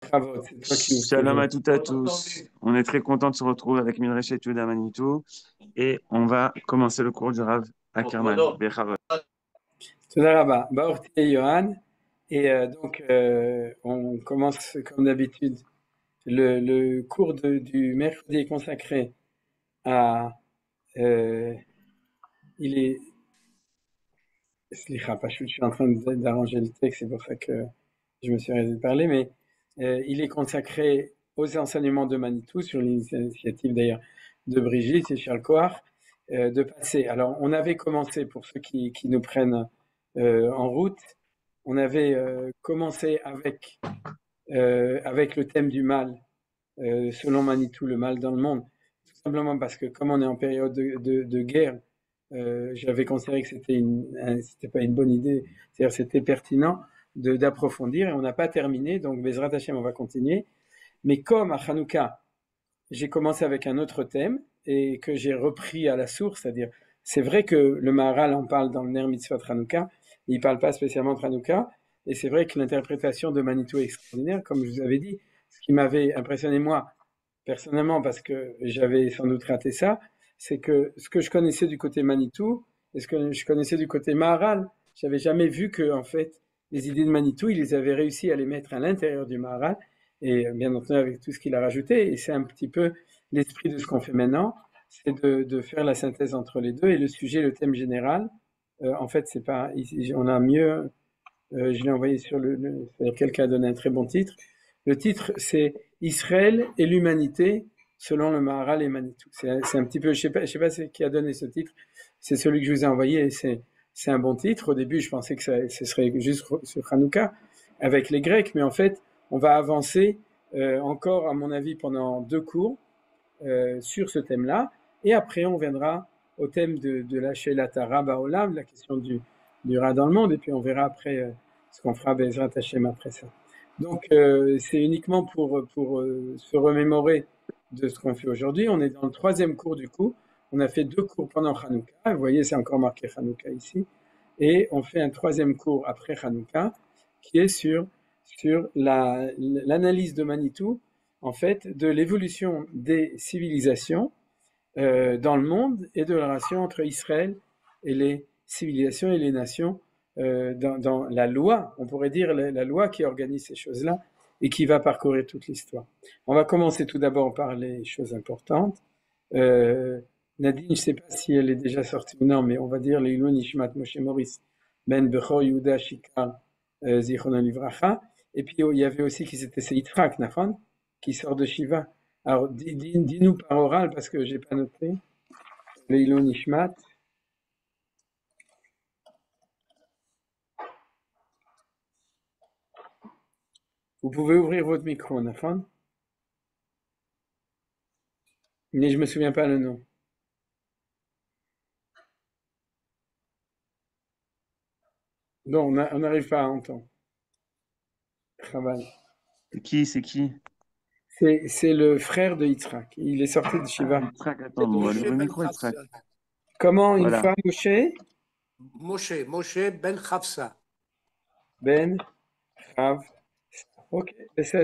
Bravo, c'est toi qui ouvres Shalom toujours. à toutes et à tous. On est très content de se retrouver avec Midrash et Yehuda Manitou et on va commencer le cours du Rav Ackerman. Bechavot. Toda Rabba, Baorti et Johan. Et on commence comme d'habitude. Le cours du mercredi est consacré à. Il est. Slicha, je suis en train d'arranger le texte, c'est pour ça que je me suis arrêté de parler, mais il est consacré aux enseignements de Manitou, sur l'initiative d'ailleurs de Brigitte et Charles Coir, de passer. Alors, on avait commencé, pour ceux qui nous prennent en route, on avait commencé avec le thème du mal, selon Manitou, le mal dans le monde, tout simplement parce que comme on est en période de guerre, j'avais considéré que c'était pas une bonne idée, c'est-à-dire c'était pertinent d'approfondir, et on n'a pas terminé, donc Bezrat Hashem, on va continuer. Mais comme à Hanouka, j'ai commencé avec un autre thème, et que j'ai repris à la source, c'est-à-dire, c'est vrai que le Maharal en parle dans le Ner Mitzvot Hanouka, il ne parle pas spécialement de Hanouka, et c'est vrai que l'interprétation de Manitou est extraordinaire, comme je vous avais dit. Ce qui m'avait impressionné moi, personnellement, parce que j'avais sans doute raté ça, c'est que ce que je connaissais du côté Manitou, et ce que je connaissais du côté Maharal, j'avais jamais vu que, en fait, les idées de Manitou, ils avaient réussi à les mettre à l'intérieur du Maharal, et bien entendu avec tout ce qu'il a rajouté, et c'est un petit peu l'esprit de ce qu'on fait maintenant, c'est de faire la synthèse entre les deux, et le sujet, le thème général, en fait, c'est pas, on a mieux, je l'ai envoyé sur c'est-à-dire quelqu'un a donné un très bon titre. Le titre, c'est Israël et l'humanité selon le Maharal et Manitou. C'est un petit peu, je sais pas qui a donné ce titre. C'est celui que je vous ai envoyé et c'est un bon titre. Au début, je pensais que ce serait juste sur Hanouka avec les Grecs, mais en fait, on va avancer encore, à mon avis, pendant 2 cours sur ce thème-là. Et après, on viendra au thème de la Shelat Baolam, la question du rat dans le monde, et puis on verra après ce qu'on fera Bezrat Hashem après ça. Donc c'est uniquement pour se remémorer de ce qu'on fait aujourd'hui. On est dans le 3e cours du coup. On a fait 2 cours pendant Hanouka. Vous voyez, c'est encore marqué Hanouka ici. Et on fait un 3e cours après Hanouka qui est sur l'analyse de Manitou, en fait, de l'évolution des civilisations dans le monde et de la relation entre Israël et les civilisations et les nations dans la loi, on pourrait dire la loi qui organise ces choses-là et qui va parcourir toute l'histoire. On va commencer tout d'abord par les choses importantes. Nadine, je ne sais pas si elle est déjà sortie ou non, mais on va dire les Ilun Ishmat Moshe Maurice Ben Bechor Yehuda Shikar Zichrono Livracha. Et puis il y avait aussi qui c'était c'est Yitzhak, Nafan, qui sort de Shiva. Alors dis-nous par oral parce que j'ai pas noté. Leilon Nishmat. Vous pouvez ouvrir votre micro, Nafan. Mais je me souviens pas le nom. Non, on n'arrive pas à entendre. Travail. C'est qui? C'est le frère de Yitzhak. Il est sorti de Ah, Shiva. Yitzhak, attends, on va Moshe lever le ben micro, Yitzhak. Hafsa. Comment une Voilà. fois Moshe Moshe ben Hafsa. Ben Rav. Ok, c'est ça.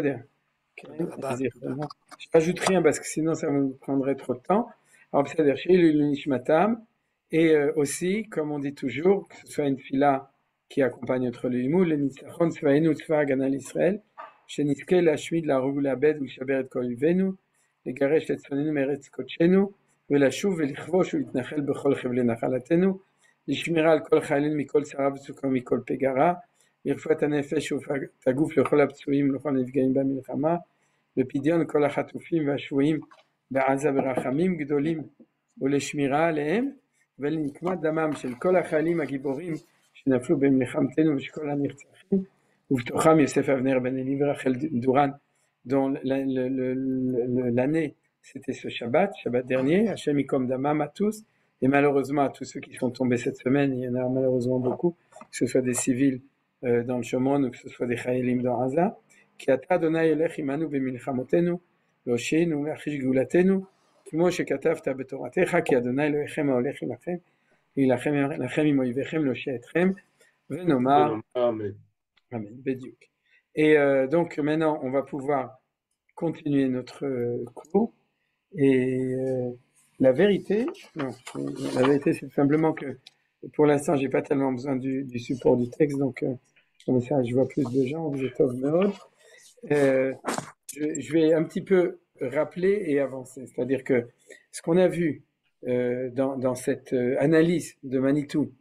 Bah, Je rajoute rien parce que sinon ça me prendrait trop de temps. Alors, c'est-à-dire chez le Nishmatam, et aussi, comme on dit toujours, que ce soit une fila qui accompagne notre limoud, le Nitzachon Tzvaenu Tzva Haganah l'Israël, שנזכה להשמיד, להרוג ולאבד ולשבר את כל אויבינו, לגרש לצפוננו מארץ קודשנו, ולשוב ולכבוש ולהתנחל בכל חבלי נחלתנו, לשמירה על כל חיילים מכל צרה וצוקה ומכל פגרה, לרפואת הנפש ורפואת הגוף לכל הפצועים ולכל הנפגעים במלחמה, לפדיון כל החטופים והשבויים בעזה ברחמים גדולים ולשמירה עליהם ולנקמת דמם של כל החיילים הגיבורים שנפלו במלחמתנו ושל כל הנרצחים ובתוכם יוסף אבנר בן אלי ורחל דורן dont l'année c'était ce Shabbat dernier, Hachem Yikom Damam à tous et malheureusement à tous ceux qui sont tombés cette semaine, il y en a malheureusement beaucoup, que ce soit des civils dans le Shomron ou que ce soit des Chayelim dans Gaza. כי אתה אדוני ילך עמנו במלחמותינו, להושיענו ולהחיש גאולתנו, כמו שכתבת בתורתך, כי אדוני אלוהיכם ההולך עמכם, להילחם לכם עם אויביכם, להושיע אתכם, ונאמר, Amen. אמן, בדיוק. Et donc maintenant, on va pouvoir continuer notre cours. Et la vérité, non, la vérité, c'est simplement que pour l'instant, j'ai pas tellement besoin du support du texte, donc comme ça, je vois plus de gens, vous êtes mode. Je vais un petit peu rappeler et avancer. C'est-à-dire que ce qu'on a vu dans cette analyse de Manitou,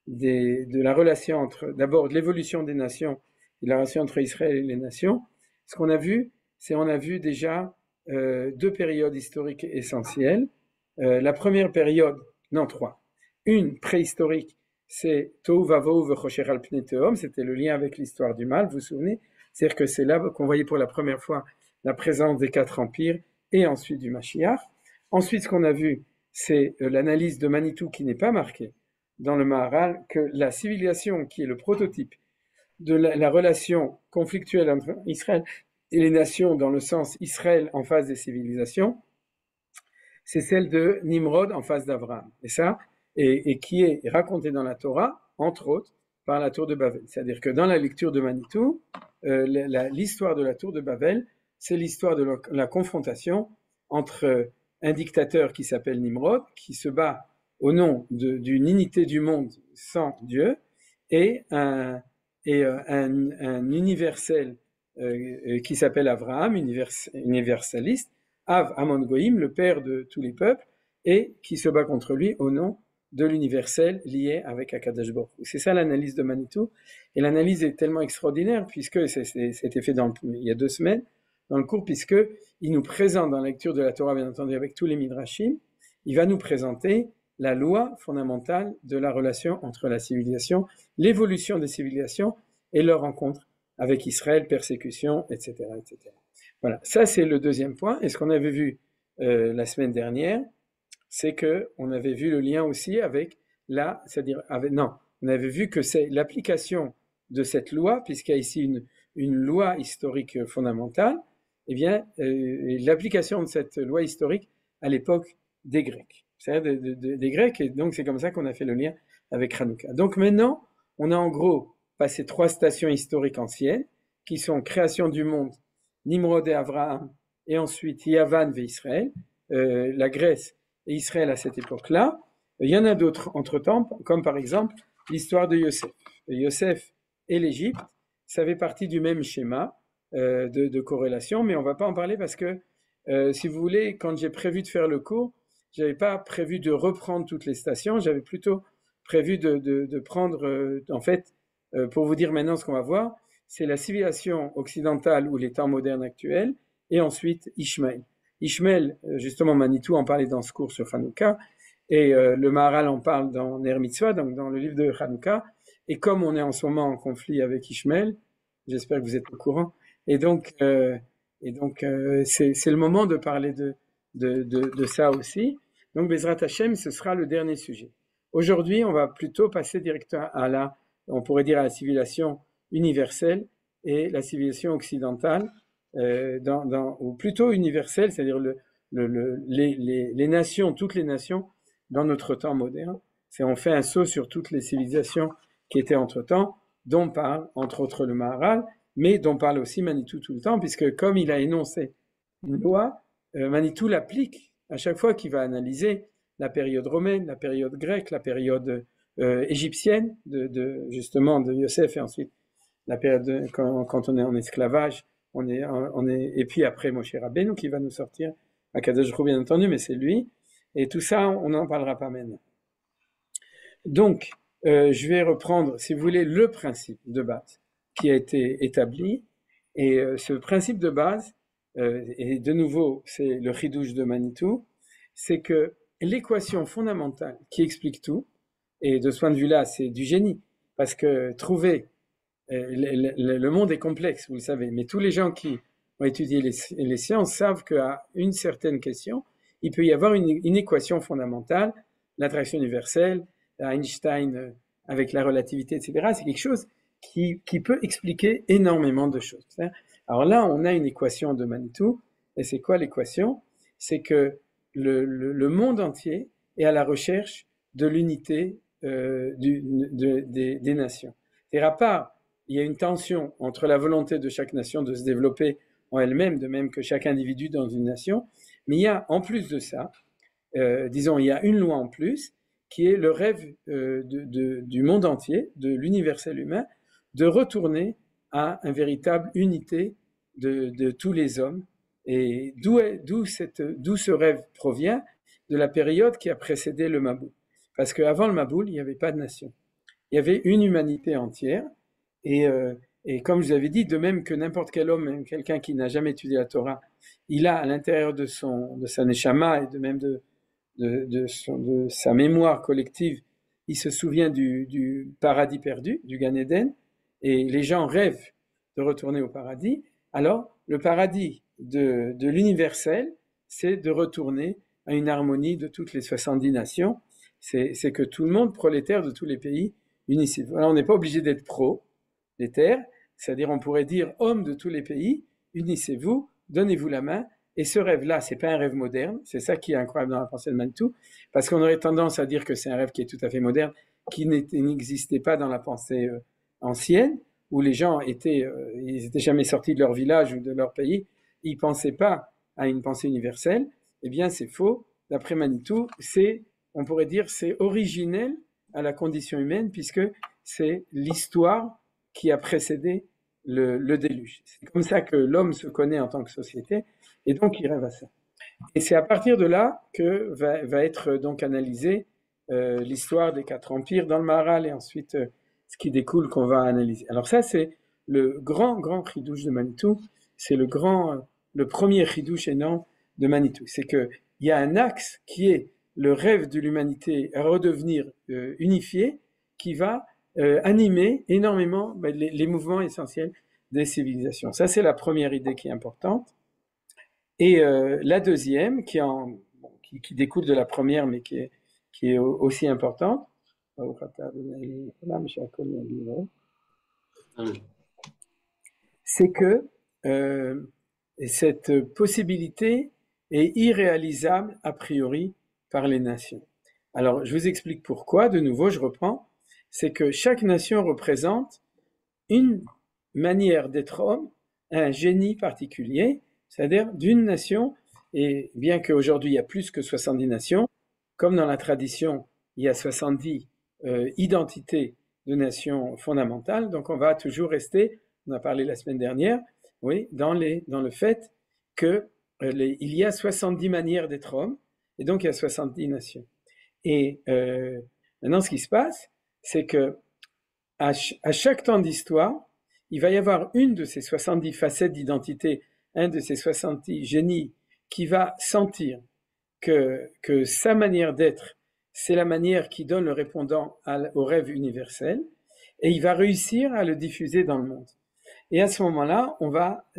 de la relation entre, d'abord, de l'évolution des nations, de la relation entre Israël et les nations, ce qu'on a vu, c'est on a vu déjà deux périodes historiques essentielles. La première période, non, trois. Une préhistorique, c'est Tohu Vavohu v'chosher al pnei tehom, c'était le lien avec l'histoire du mal, vous vous souvenez? C'est-à-dire que c'est là qu'on voyait pour la première fois la présence des quatre empires et ensuite du Mashiach. Ensuite, ce qu'on a vu, c'est l'analyse de Manitou qui n'est pas marquée dans le Maharal, que la civilisation qui est le prototype de la relation conflictuelle entre Israël et les nations dans le sens Israël en face des civilisations, c'est celle de Nimrod en face d'Abraham. Et ça, et qui est raconté dans la Torah, entre autres, par la tour de Babel. C'est-à-dire que dans la lecture de Manitou, l'histoire de la tour de Babel, c'est l'histoire de la confrontation entre un dictateur qui s'appelle Nimrod, qui se bat au nom d'une unité du monde sans Dieu, et un universel qui s'appelle Abraham, universaliste, Av Amon Goïm, le père de tous les peuples, et qui se bat contre lui au nom de l'universel lié avec Akadosh Baruch Hu. C'est ça l'analyse de Manitou, et l'analyse est tellement extraordinaire, puisque c'était fait il y a 2 semaines, dans le cours, puisque il nous présente dans la lecture de la Torah, bien entendu, avec tous les Midrashim, il va nous présenter la loi fondamentale de la relation entre la civilisation, l'évolution des civilisations et leur rencontre avec Israël, persécution, etc., etc. Voilà, ça c'est le deuxième point. Et ce qu'on avait vu la semaine dernière, c'est que on avait vu le lien aussi avec on avait vu que c'est l'application de cette loi, puisqu'il y a ici une loi historique fondamentale, eh bien, l'application de cette loi historique à l'époque des Grecs. C'est-à-dire des Grecs, et donc c'est comme ça qu'on a fait le lien avec Hanouka. Donc maintenant, on a en gros passé 3 stations historiques anciennes, qui sont création du monde, Nimrod et Abraham, et ensuite Yavan et Israël, la Grèce et Israël à cette époque-là. Il y en a d'autres entre-temps, comme par exemple l'histoire de Yosef. Yosef et l'Égypte, ça fait partie du même schéma de corrélation, mais on ne va pas en parler parce que, si vous voulez, quand j'ai prévu de faire le cours, je n'avais pas prévu de reprendre toutes les stations, j'avais plutôt prévu de prendre, en fait, pour vous dire maintenant ce qu'on va voir, c'est la civilisation occidentale ou les temps modernes actuels, et ensuite Ishmaël. Ishmaël, justement, Manitou en parlait dans ce cours sur Hanouka, et le Maharal en parle dans Ner Mitzvah, donc dans le livre de Hanouka, et comme on est en ce moment en conflit avec Ishmaël, j'espère que vous êtes au courant, et donc c'est le moment de parler de ça aussi. Donc Bezrat Hashem, ce sera le dernier sujet. Aujourd'hui, on va plutôt passer directement on pourrait dire à la civilisation universelle et la civilisation occidentale, ou plutôt universelle, c'est-à-dire les nations, toutes les nations dans notre temps moderne. On fait un saut sur toutes les civilisations qui étaient entre-temps, dont parle entre autres le Maharal, mais dont parle aussi Manitou tout le temps, puisque comme il a énoncé une loi, Manitou l'applique à chaque fois qu'il va analyser la période romaine, la période grecque, la période égyptienne, justement de Yosef, et ensuite la période quand on est en esclavage, et puis après Moshe Rabbeinu qui va nous sortir, Akadosh Baruch Hu bien entendu, mais c'est lui, et tout ça on n'en parlera pas maintenant. Donc, je vais reprendre, si vous voulez, le principe de base qui a été établi, et ce principe de base, et de nouveau, c'est le chidouche de Manitou, c'est que l'équation fondamentale qui explique tout, et de ce point de vue-là, c'est du génie, parce que trouver, le monde est complexe, vous le savez, mais tous les gens qui ont étudié les sciences savent qu'à une certaine question, il peut y avoir une équation fondamentale, l'attraction universelle, Einstein avec la relativité, etc. C'est quelque chose qui peut expliquer énormément de choses. Alors là, on a une équation de Manitou, et c'est quoi l'équation? C'est que le monde entier est à la recherche de l'unité des nations. C'est-à-dire, à part il y a une tension entre la volonté de chaque nation de se développer en elle-même, de même que chaque individu dans une nation. Mais il y a, en plus de ça, disons, il y a une loi en plus, qui est le rêve du monde entier, de l'universel humain, de retourner à une véritable unité de tous les hommes. Et d'où ce rêve provient? De la période qui a précédé le Maboul. Parce qu'avant le Maboul, il n'y avait pas de nation. Il y avait une humanité entière. Et comme je vous avais dit, de même que n'importe quel homme, même quelqu'un qui n'a jamais étudié la Torah, il a à l'intérieur de sa neshama et de même de sa mémoire collective, il se souvient du paradis perdu, du Gan Eden, et les gens rêvent de retourner au paradis. Alors, le paradis de l'universel, c'est de retourner à une harmonie de toutes les 70 nations. C'est que tout le monde, prolétaire de tous les pays, unissez-vous. Alors, on n'est pas obligé d'être prolétaire, c'est-à-dire on pourrait dire homme de tous les pays, unissez-vous, donnez-vous la main. Et ce rêve-là, c'est pas un rêve moderne, c'est ça qui est incroyable dans la pensée de Manitou, parce qu'on aurait tendance à dire que c'est un rêve qui est tout à fait moderne, qui n'existait pas dans la pensée ancienne, où les gens ils étaient jamais sortis de leur village ou de leur pays, ils pensaient pas à une pensée universelle. Eh bien, c'est faux. D'après Manitou, on pourrait dire, c'est originel à la condition humaine, puisque c'est l'histoire qui a précédé le déluge. C'est comme ça que l'homme se connaît en tant que société, et donc il rêve à ça. Et c'est à partir de là que va être donc analysée l'histoire des 4 empires dans le Maharal, et ensuite ce qui découle qu'on va analyser. Alors ça, c'est le grand chidouche de Manitou, c'est le premier chidouche énorme de Manitou. C'est qu'il y a un axe qui est le rêve de l'humanité à redevenir unifié, qui va animer énormément les mouvements essentiels des civilisations. Ça, c'est la première idée qui est importante. Et la deuxième, qui découle de la première, mais qui est aussi importante, c'est que cette possibilité est irréalisable a priori par les nations. Alors, je vous explique pourquoi. De nouveau, je reprends. C'est que chaque nation représente une manière d'être homme, un génie particulier, c'est-à-dire d'une nation, et bien qu'aujourd'hui il y a plus que 70 nations, comme dans la tradition, il y a 70 identités de nations fondamentales, donc on va toujours rester, on a parlé la semaine dernière, oui, dans le fait que il y a 70 manières d'être homme, et donc il y a 70 nations. Et maintenant, ce qui se passe, c'est que à chaque temps d'histoire, il va y avoir une de ces 70 facettes d'identité, un de ces 70 génies qui va sentir que sa manière d'être, c'est la manière qui donne le répondant au rêve universel, et il va réussir à le diffuser dans le monde. Et à ce moment-là,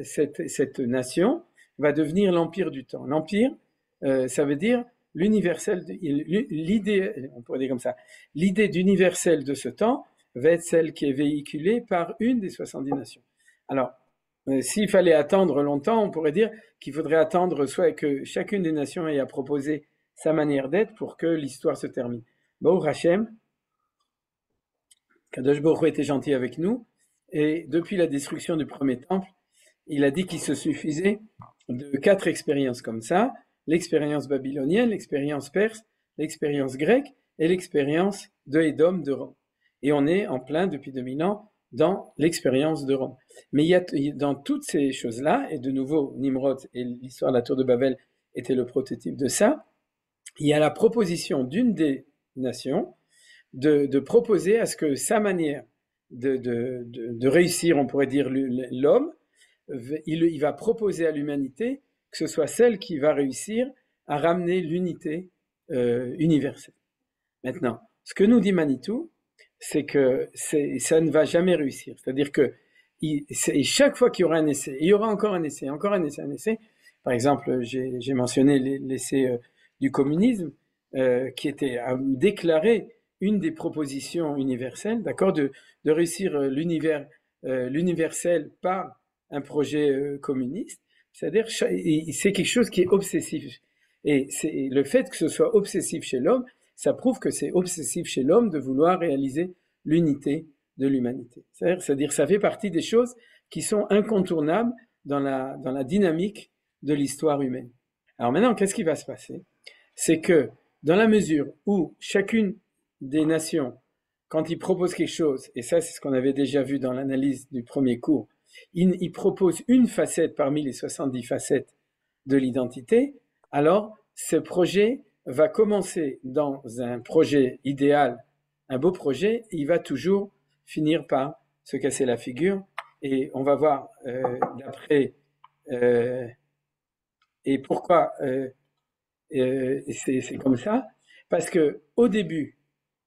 cette nation va devenir l'empire du temps. L'empire, ça veut dire l'universel, l'idée, on pourrait dire comme ça, l'idée d'universel de ce temps va être celle qui est véhiculée par une des 70 nations. Alors, s'il fallait attendre longtemps, on pourrait dire qu'il faudrait attendre soit que chacune des nations ait à proposer sa manière d'être pour que l'histoire se termine. Baruch Hashem, Kadosh Baruch Hu était gentil avec nous, et depuis la destruction du premier temple, il a dit qu'il se suffisait de 4 expériences comme ça, l'expérience babylonienne, l'expérience perse, l'expérience grecque et l'expérience de Édom de Rome. Et on est en plein, depuis 2000 ans, dans l'expérience de Rome. Mais il y a dans toutes ces choses-là, et de nouveau, Nimrod et l'histoire de la tour de Babel était le prototype de ça, il y a la proposition d'une des nations de proposer à ce que sa manière de réussir, on pourrait dire l'homme, il va proposer à l'humanité que ce soit celle qui va réussir à ramener l'unité universelle. Maintenant, ce que nous dit Manitou, c'est que ça ne va jamais réussir. C'est-à-dire que chaque fois qu'il y aura un essai, il y aura encore un essai, encore un essai, un essai. Par exemple, j'ai mentionné l'essai du communisme, qui était à déclarer une des propositions universelles, d'accord, de réussir l'universel par un projet communiste. C'est-à-dire, c'est quelque chose qui est obsessif. Et c'est le fait que ce soit obsessif chez l'homme, ça prouve que c'est obsessif chez l'homme de vouloir réaliser l'unité de l'humanité. C'est-à-dire ça fait partie des choses qui sont incontournables dans la dynamique de l'histoire humaine. Alors maintenant, qu'est-ce qui va se passer? C'est que dans la mesure où chacune des nations, quand il propose quelque chose, et ça c'est ce qu'on avait déjà vu dans l'analyse du premier cours, il propose une facette parmi les 70 facettes de l'identité, alors ce projet va commencer dans un projet idéal, un beau projet, il va toujours finir par se casser la figure, et on va voir d'après et pourquoi c'est comme ça, parce que au début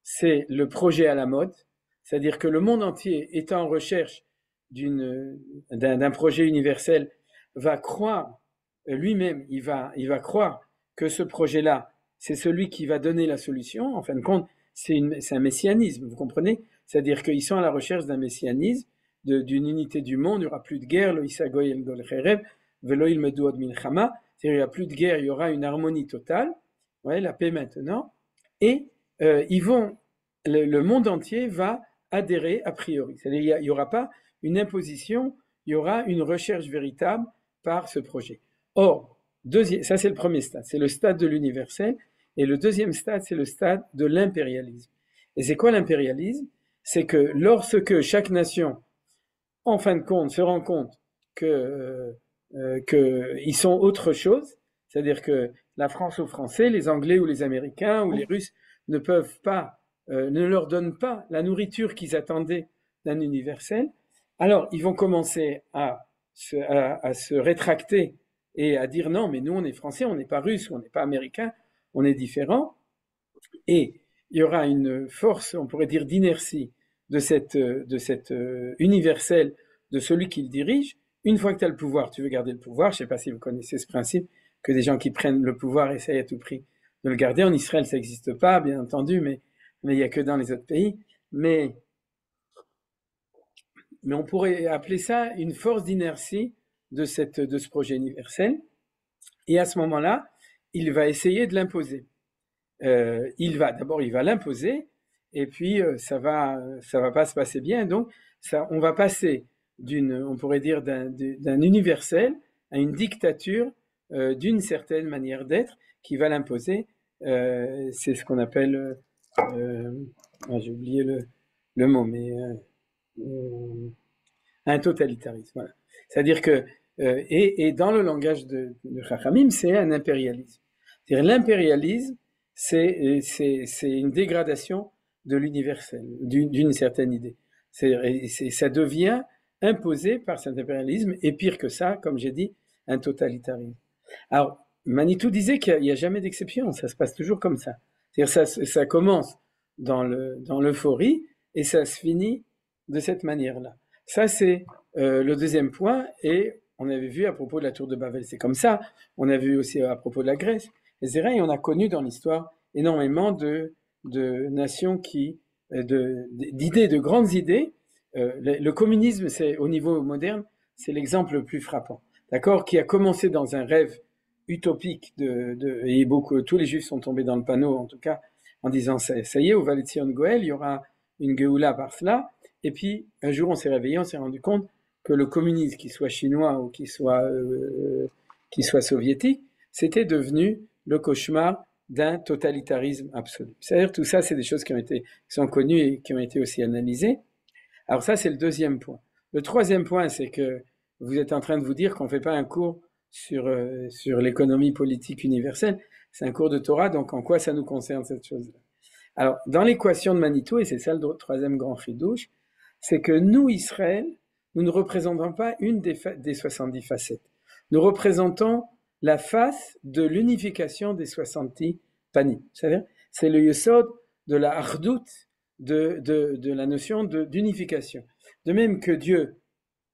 c'est le projet à la mode, c'est-à-dire que le monde entier est en recherche d'un projet universel, va croire lui-même, il va croire que ce projet-là, c'est celui qui va donner la solution. En fin de compte, c'est un messianisme, vous comprenez? C'est-à-dire qu'ils sont à la recherche d'un messianisme, d'une unité du monde, il n'y aura plus de guerre, le Isagoy el Gol Cherev, Velo il Medu od Milchama, c'est-à-dire il n'y a plus de guerre, il y aura une harmonie totale, ouais, la paix maintenant, et le monde entier va adhérer a priori. C'est-à-dire il n'y aura pas une imposition, il y aura une recherche véritable par ce projet. Or, ça c'est le premier stade, c'est le stade de l'universel, et le deuxième stade, c'est le stade de l'impérialisme. Et c'est quoi l'impérialisme? C'est que lorsque chaque nation, en fin de compte, se rend compte qu'ils sont autre chose, c'est-à-dire que la France aux Français, les Anglais ou les Américains ou les Russes ne peuvent pas, ne leur donnent pas la nourriture qu'ils attendaient d'un universel, alors ils vont commencer à se rétracter et à dire non, mais nous on est Français, on n'est pas Russes, on n'est pas Américains, on est différents, et il y aura une force, on pourrait dire, d'inertie de cette universel, de celui qui le dirige. Une fois que tu as le pouvoir, tu veux garder le pouvoir. Je ne sais pas si vous connaissez ce principe, que des gens qui prennent le pouvoir essayent à tout prix de le garder. En Israël, ça n'existe pas, bien entendu, mais il n'y a que dans les autres pays. Mais on pourrait appeler ça une force d'inertie de ce projet universel. Et à ce moment-là, il va essayer de l'imposer. D'abord, il va l'imposer, et puis ça va pas se passer bien. Donc, on va passer on pourrait dire d'un universel à une dictature d'une certaine manière d'être qui va l'imposer. C'est ce qu'on appelle, j'ai oublié le mot, mais un totalitarisme. Voilà. C'est-à-dire que et dans le langage de Chachamim, c'est un impérialisme. C'est-à-dire l'impérialisme, c'est une dégradation de l'universel, d'une certaine idée. Ça devient imposé par cet impérialisme, et pire que ça, comme j'ai dit, un totalitarisme. Alors, Manitou disait qu'il n'y a jamais d'exception, ça se passe toujours comme ça. C'est-à-dire ça commence dans l'euphorie, et ça se finit de cette manière-là. Ça, c'est le deuxième point, et on avait vu à propos de la tour de Babel, c'est comme ça. On a vu aussi à propos de la Grèce, etc. Et on a connu dans l'histoire énormément de nations d'idées, de grandes idées. Le communisme, c'est au niveau moderne, c'est l'exemple le plus frappant. D'accord, qui a commencé dans un rêve utopique et tous les Juifs sont tombés dans le panneau, en tout cas, en disant ça y est, au Valet Zion Goël, il y aura une Géoula par cela. Et puis un jour, on s'est réveillé, on s'est rendu compte que le communisme, qu'il soit chinois ou qu'il soit soviétique, c'était devenu le cauchemar d'un totalitarisme absolu. C'est-à-dire tout ça, c'est des choses qui sont connues et qui ont été aussi analysées. Alors ça, c'est le deuxième point. Le troisième point, c'est que vous êtes en train de vous dire qu'on ne fait pas un cours sur l'économie politique universelle, c'est un cours de Torah, donc en quoi ça nous concerne cette chose-là? Alors, dans l'équation de Manitou, et c'est ça le troisième grand chidouche, c'est que nous, Israël, nous ne représentons pas une des 70 facettes. Nous représentons la face de l'unification des 70 panim. C'est-à-dire, c'est le yesod de la hardout, de la notion d'unification. De même que Dieu,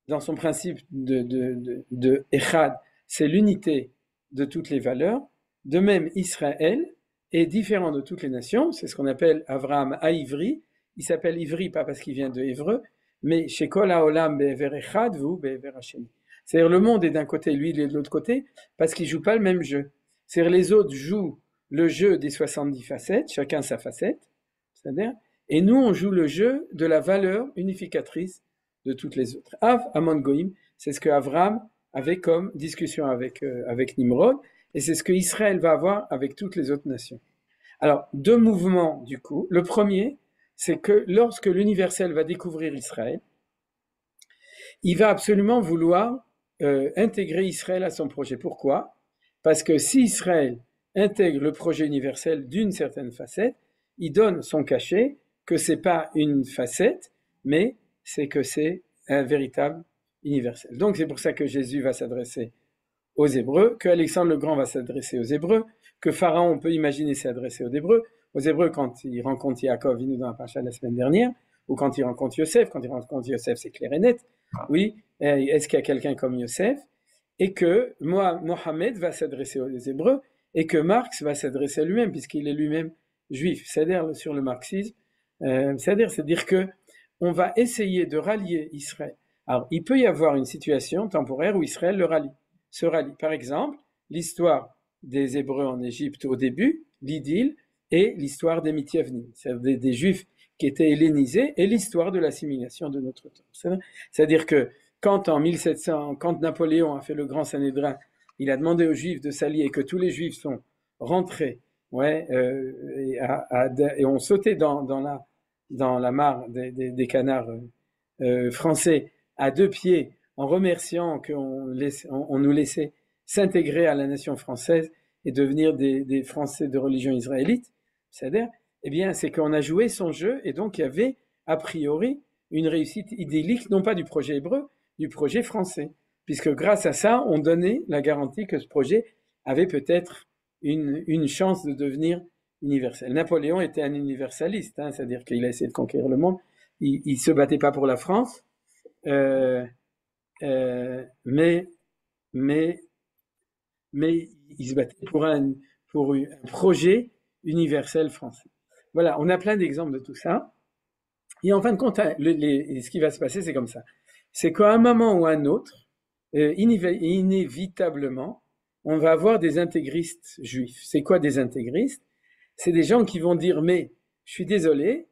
dans son principe de Echad, c'est l'unité de toutes les valeurs, de même Israël est différent de toutes les nations, c'est ce qu'on appelle Avraham Haïvri, il s'appelle Ivri pas parce qu'il vient de Hébreu, mais chez Kol HaOlam Be'ever Echad, vous Be'ever Hasheni. C'est-à-dire le monde est d'un côté, lui il est de l'autre côté, parce qu'ils ne jouent pas le même jeu. C'est-à-dire les autres jouent le jeu des 70 facettes, chacun sa facette, c'est-à-dire, Et nous, on joue le jeu de la valeur unificatrice de toutes les autres. Av Amon Goïm, c'est ce que Avram avait comme discussion avec Nimrod, et c'est ce que Israël va avoir avec toutes les autres nations. Alors, deux mouvements du coup. Le premier, c'est que lorsque l'universel va découvrir Israël, il va absolument vouloir intégrer Israël à son projet. Pourquoi? Parce que si Israël intègre le projet universel d'une certaine facette, il donne son cachet que c'est pas une facette, mais c'est que c'est un véritable universel. Donc c'est pour ça que Jésus va s'adresser aux Hébreux, que Alexandre le Grand va s'adresser aux Hébreux, que Pharaon, on peut imaginer, s'est adressé aux Hébreux quand il rencontre Yaakov, il nous dans la paracha la semaine dernière, ou quand il rencontre Yosef. Quand il rencontre Yosef, c'est clair et net. Oui, est-ce qu'il y a quelqu'un comme Yosef? Et que Mohamed va s'adresser aux Hébreux, et que Marx va s'adresser à lui-même, puisqu'il est lui-même juif. C'est-à-dire, sur le marxisme, c'est-à-dire que on va essayer de rallier Israël. Alors, il peut y avoir une situation temporaire où Israël se rallie. Par exemple, l'histoire des Hébreux en Égypte au début, l'idylle, et l'histoire des Mityavnim, c'est-à-dire des Juifs qui étaient hellénisés, et l'histoire de l'assimilation de notre temps. C'est-à-dire que quand en 1700, quand Napoléon a fait le grand Sanhédrin, il a demandé aux Juifs de s'allier et que tous les Juifs sont rentrés, et ont sauté dans la mare des canards français à deux pieds, en remerciant qu'on nous laissait s'intégrer à la nation française et devenir des Français de religion israélite, c'est-à-dire, eh bien, c'est qu'on a joué son jeu, et donc il y avait a priori une réussite idyllique, non pas du projet hébreu, du projet français, puisque grâce à ça, on donnait la garantie que ce projet avait peut-être une chance de devenir universel. Napoléon était un universaliste, c'est-à-dire qu'il a essayé de conquérir le monde. Il se battait pas pour la France, mais il se battait pour un projet universel français. Voilà, on a plein d'exemples de tout ça. Et en fin de compte, ce qui va se passer, c'est comme ça. C'est qu'à un moment ou à un autre, inévitablement, on va avoir des intégristes juifs. C'est quoi des intégristes? C'est des gens qui vont dire, mais je suis désolé,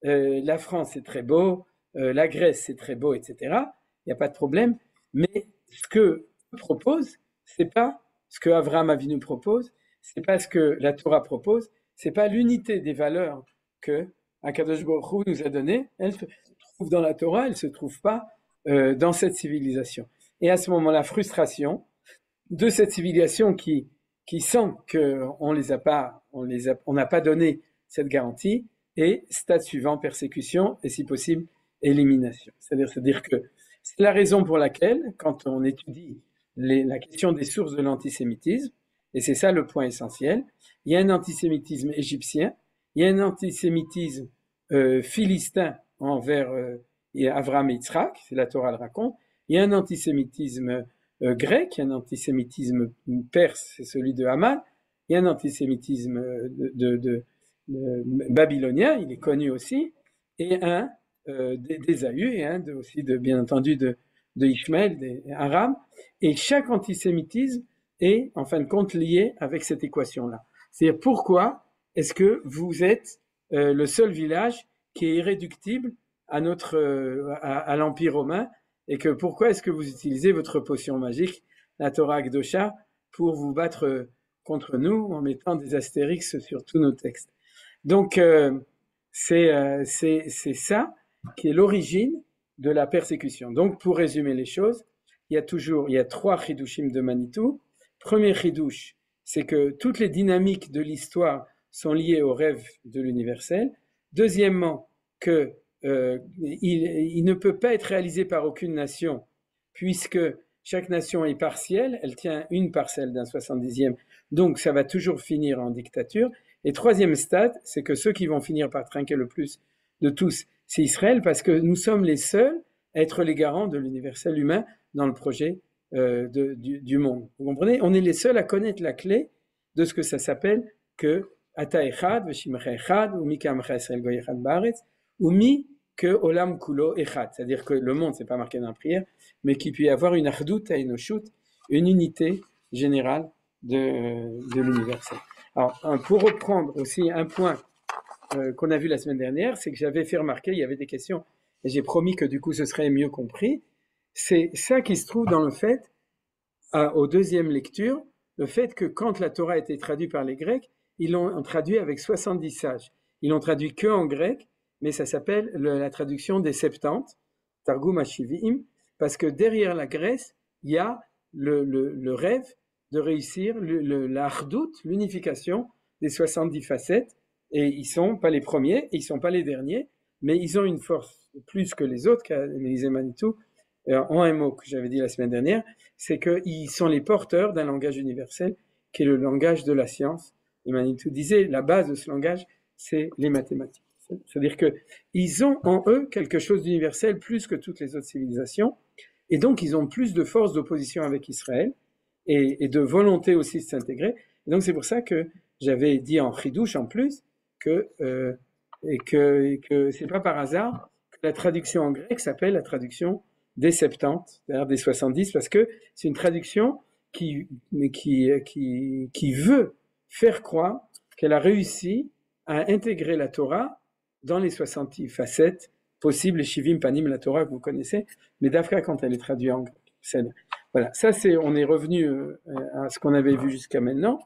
la France c'est très beau, la Grèce c'est très beau, etc. Il n'y a pas de problème, mais ce que je propose, c'est pas ce que Avraham Avinu propose, c'est pas ce que la Torah propose, c'est pas l'unité des valeurs que Akadosh Baruch Hu nous a donné. Elle se trouve dans la Torah, elle se trouve pas dans cette civilisation. Et à ce moment-là, frustration de cette civilisation qui sent qu'on n'a pas donné cette garantie, et stade suivant, persécution, et si possible, élimination. C'est-à-dire que c'est la raison pour laquelle, quand on étudie la question des sources de l'antisémitisme, et c'est ça le point essentiel, il y a un antisémitisme égyptien, il y a un antisémitisme philistin envers Avraham et Yitzhak, c'est la Torah le raconte, il y a un antisémitisme grec, il y a un antisémitisme perse, c'est celui de Haman, il y a un antisémitisme babylonien, il est connu aussi, et un d'Ésaü, et un aussi bien entendu de Ishmaël, des Arabes, et chaque antisémitisme est en fin de compte lié avec cette équation-là. C'est-à-dire pourquoi est-ce que vous êtes le seul village qui est irréductible à l'Empire romain, et que pourquoi est-ce que vous utilisez votre potion magique, la Torah Akdosha, pour vous battre contre nous en mettant des astérix sur tous nos textes. Donc c'est ça qui est l'origine de la persécution. Donc pour résumer les choses, il y a trois chidushim de Manitou. Premier chidush, c'est que toutes les dynamiques de l'histoire sont liées au rêve de l'universel. Deuxièmement, que il ne peut pas être réalisé par aucune nation, puisque chaque nation est partielle, elle tient une parcelle d'un 70e, donc ça va toujours finir en dictature. Et troisième stade, c'est que ceux qui vont finir par trinquer le plus de tous, c'est Israël, parce que nous sommes les seuls à être les garants de l'universel humain dans le projet du monde. Vous comprenez? On est les seuls à connaître la clé de ce que ça s'appelle que Ata Echad, Veshimecha Echad, ou Mi Ka'amcha Israël Goy Echad Ba'aretz, ou Mi que Olam Kulo Echad, c'est-à-dire que le monde, c'est pas marqué dans la prière, mais qu'il puisse y avoir une Achdout Hainoshut, une unité générale de l'universel. Alors, pour reprendre aussi un point qu'on a vu la semaine dernière, c'est que j'avais fait remarquer, il y avait des questions, et j'ai promis que du coup ce serait mieux compris. C'est ça qui se trouve dans le fait, aux deuxième lecture, le fait que quand la Torah a été traduite par les Grecs, ils l'ont traduit avec 70 sages. Ils l'ont traduit que en grec, mais ça s'appelle la traduction des Septante, Targum Hashivim, parce que derrière la Grèce, il y a le rêve de réussir la hardout, l'unification des 70 facettes, et ils sont pas les premiers, ils sont pas les derniers, mais ils ont une force plus que les autres, qu'a analysé Manitou, en un mot que j'avais dit la semaine dernière, c'est qu'ils sont les porteurs d'un langage universel, qui est le langage de la science. Et Manitou disait, la base de ce langage, c'est les mathématiques. C'est-à-dire qu'ils ont en eux quelque chose d'universel plus que toutes les autres civilisations, et donc ils ont plus de force d'opposition avec Israël, et de volonté aussi de s'intégrer. Et donc c'est pour ça que j'avais dit en chidouche en plus, que c'est pas par hasard que la traduction en grec s'appelle la traduction des 70, c'est-à-dire des 70, parce que c'est une traduction qui veut faire croire qu'elle a réussi à intégrer la Torah dans les 60 facettes possibles, les Shivim Panim, la Torah que vous connaissez, mais d'Afka quand elle est traduite en grec. Voilà, ça c'est, on est revenu à ce qu'on avait vu jusqu'à maintenant.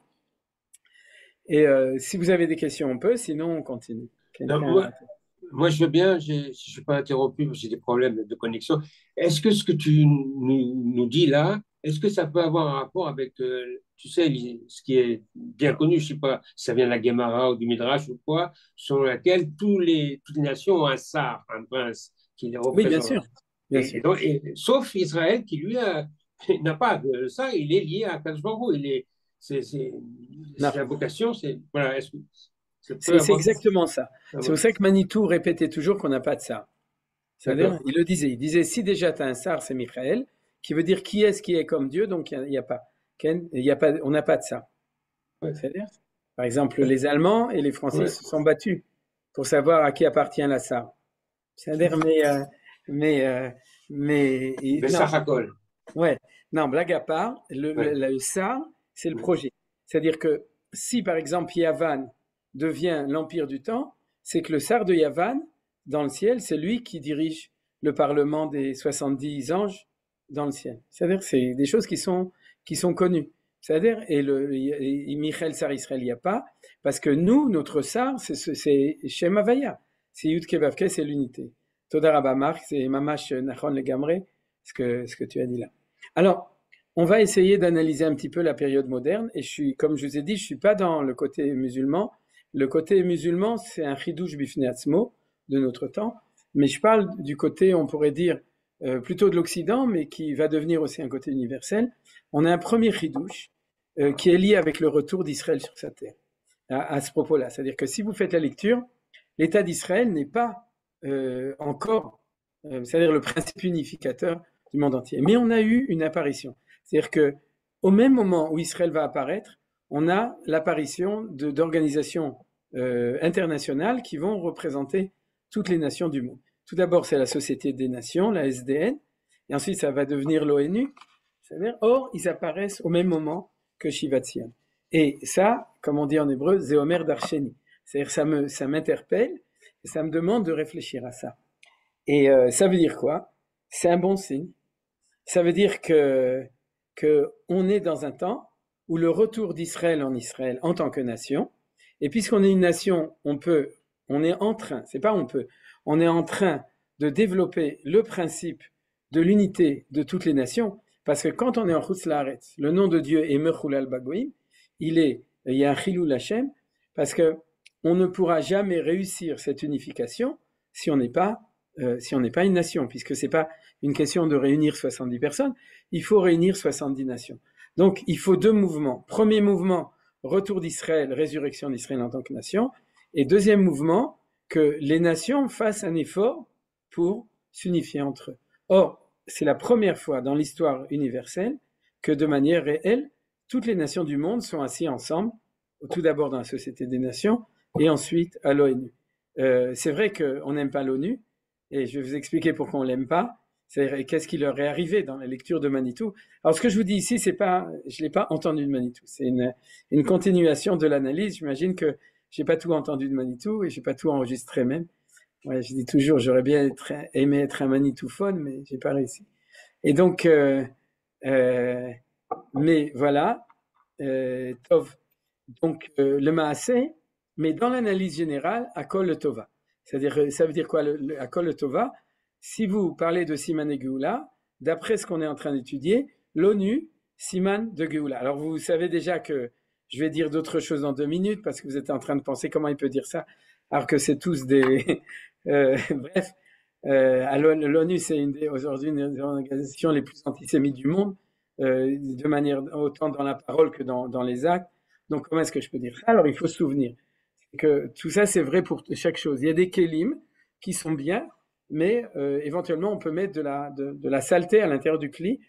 Et si vous avez des questions, on peut, sinon on continue. Moi, je veux bien, si je ne suis pas interrompu, parce que j'ai des problèmes de connexion. Est-ce que ce que tu nous dis là, est-ce que ça peut avoir un rapport avec, tu sais, ce qui est bien connu, je ne sais pas si ça vient de la Guémara ou du Midrash ou quoi, selon laquelle toutes les nations ont un sar, un prince qui les représente. Oui, bien sûr. Bien sûr. Sauf Israël qui, lui, n'a pas de ça, il est lié à Kadosh Baruch Hu. C'est la vocation, c'est. Voilà, est-ce que. C'est exactement ça. C'est pour ça que Manitou répétait toujours qu'on n'a pas de sar. C'est-à-dire, il le disait. Il disait, si déjà tu as un sar, c'est Michael, qui veut dire qui est-ce qui est comme Dieu, donc il n'y a pas. On n'a pas de ça. Ouais. C'est-à-dire, par exemple, les Allemands et les Français se sont battus pour savoir à qui appartient la sar. C'est-à-dire, mais ça racole. Ouais. Non, blague à part, le sar, c'est le projet. C'est-à-dire que si, par exemple, Yavan devient l'empire du temps, c'est que le sar de Yavan, dans le ciel, c'est lui qui dirige le parlement des 70 anges dans le ciel. C'est-à-dire, c'est des choses qui sont connues. C'est-à-dire, et Michel Sar Israël, il n'y a pas, parce que nous, notre sar, c'est Shem Havaya, c'est Yud Kevavke, c'est l'unité. Toda Rabba Mark, c'est Mamash Nachon Legamre, ce que tu as dit là. Alors, on va essayer d'analyser un petit peu la période moderne, et comme je vous ai dit, je ne suis pas dans le côté musulman. Le côté musulman, c'est un chidouche bifnei atzmo de notre temps, mais je parle du côté, on pourrait dire, plutôt de l'Occident, mais qui va devenir aussi un côté universel. On a un premier chidouche qui est lié avec le retour d'Israël sur sa terre, à ce propos-là. C'est-à-dire que si vous faites la lecture, l'État d'Israël n'est pas encore, c'est-à-dire le principe unificateur du monde entier. Mais on a eu une apparition. C'est-à-dire qu'au même moment où Israël va apparaître, on a l'apparition d'organisations internationales qui vont représenter toutes les nations du monde. Tout d'abord, c'est la Société des Nations, la SDN, et ensuite ça va devenir l'ONU. Or, ils apparaissent au même moment que Shivat Zion. Et ça, comme on dit en hébreu, Zéomer Darsheni. C'est-à-dire ça m'interpelle et ça me demande de réfléchir à ça. Et ça veut dire quoi? C'est un bon signe. Ça veut dire que on est dans un temps où le retour d'Israël en Israël en tant que nation, et puisqu'on est une nation, on est en train, c'est pas on peut, on est en train de développer le principe de l'unité de toutes les nations, parce que quand on est en Chutz La'aretz, le nom de Dieu est Mechulal Bagoïm, il y a un Chilul Hashem, parce que on ne pourra jamais réussir cette unification si on n'est pas une nation, puisque c'est pas une question de réunir 70 personnes, il faut réunir 70 nations. Donc, il faut deux mouvements. Premier mouvement, retour d'Israël, résurrection d'Israël en tant que nation. Et deuxième mouvement, que les nations fassent un effort pour s'unifier entre eux. Or, c'est la première fois dans l'histoire universelle que de manière réelle, toutes les nations du monde sont assises ensemble, tout d'abord dans la Société des Nations et ensuite à l'ONU. C'est vrai qu'on n'aime pas l'ONU, et je vais vous expliquer pourquoi on ne l'aime pas. C'est-à-dire, qu'est-ce qui leur est arrivé dans la lecture de Manitou. Alors, ce que je vous dis ici, je ne l'ai pas entendu de Manitou. C'est une continuation de l'analyse. J'imagine que j'ai pas tout entendu de Manitou et j'ai pas tout enregistré même. Ouais, je dis toujours, j'aurais bien aimé être un Manitouphone, mais j'ai pas réussi. Et donc, mais voilà, Tov. Donc, le Maaseh, mais dans l'analyse générale, Akol le Tova. C'est-à-dire, ça veut dire quoi, Akol le Tova? Si vous parlez de Siman et Géoula, d'après ce qu'on est en train d'étudier, l'ONU, Siman de Géoula. Alors, vous savez déjà que je vais dire d'autres choses dans 2 minutes parce que vous êtes en train de penser comment il peut dire ça, alors que c'est tous des. Bref, l'ONU, c'est aujourd'hui une des organisations les plus antisémites du monde, de manière autant dans la parole que dans les actes. Donc, comment est-ce que je peux dire ça? Alors, il faut se souvenir que tout ça, c'est vrai pour chaque chose. Il y a des kélim qui sont bien, mais éventuellement, on peut mettre de la saleté à l'intérieur du cli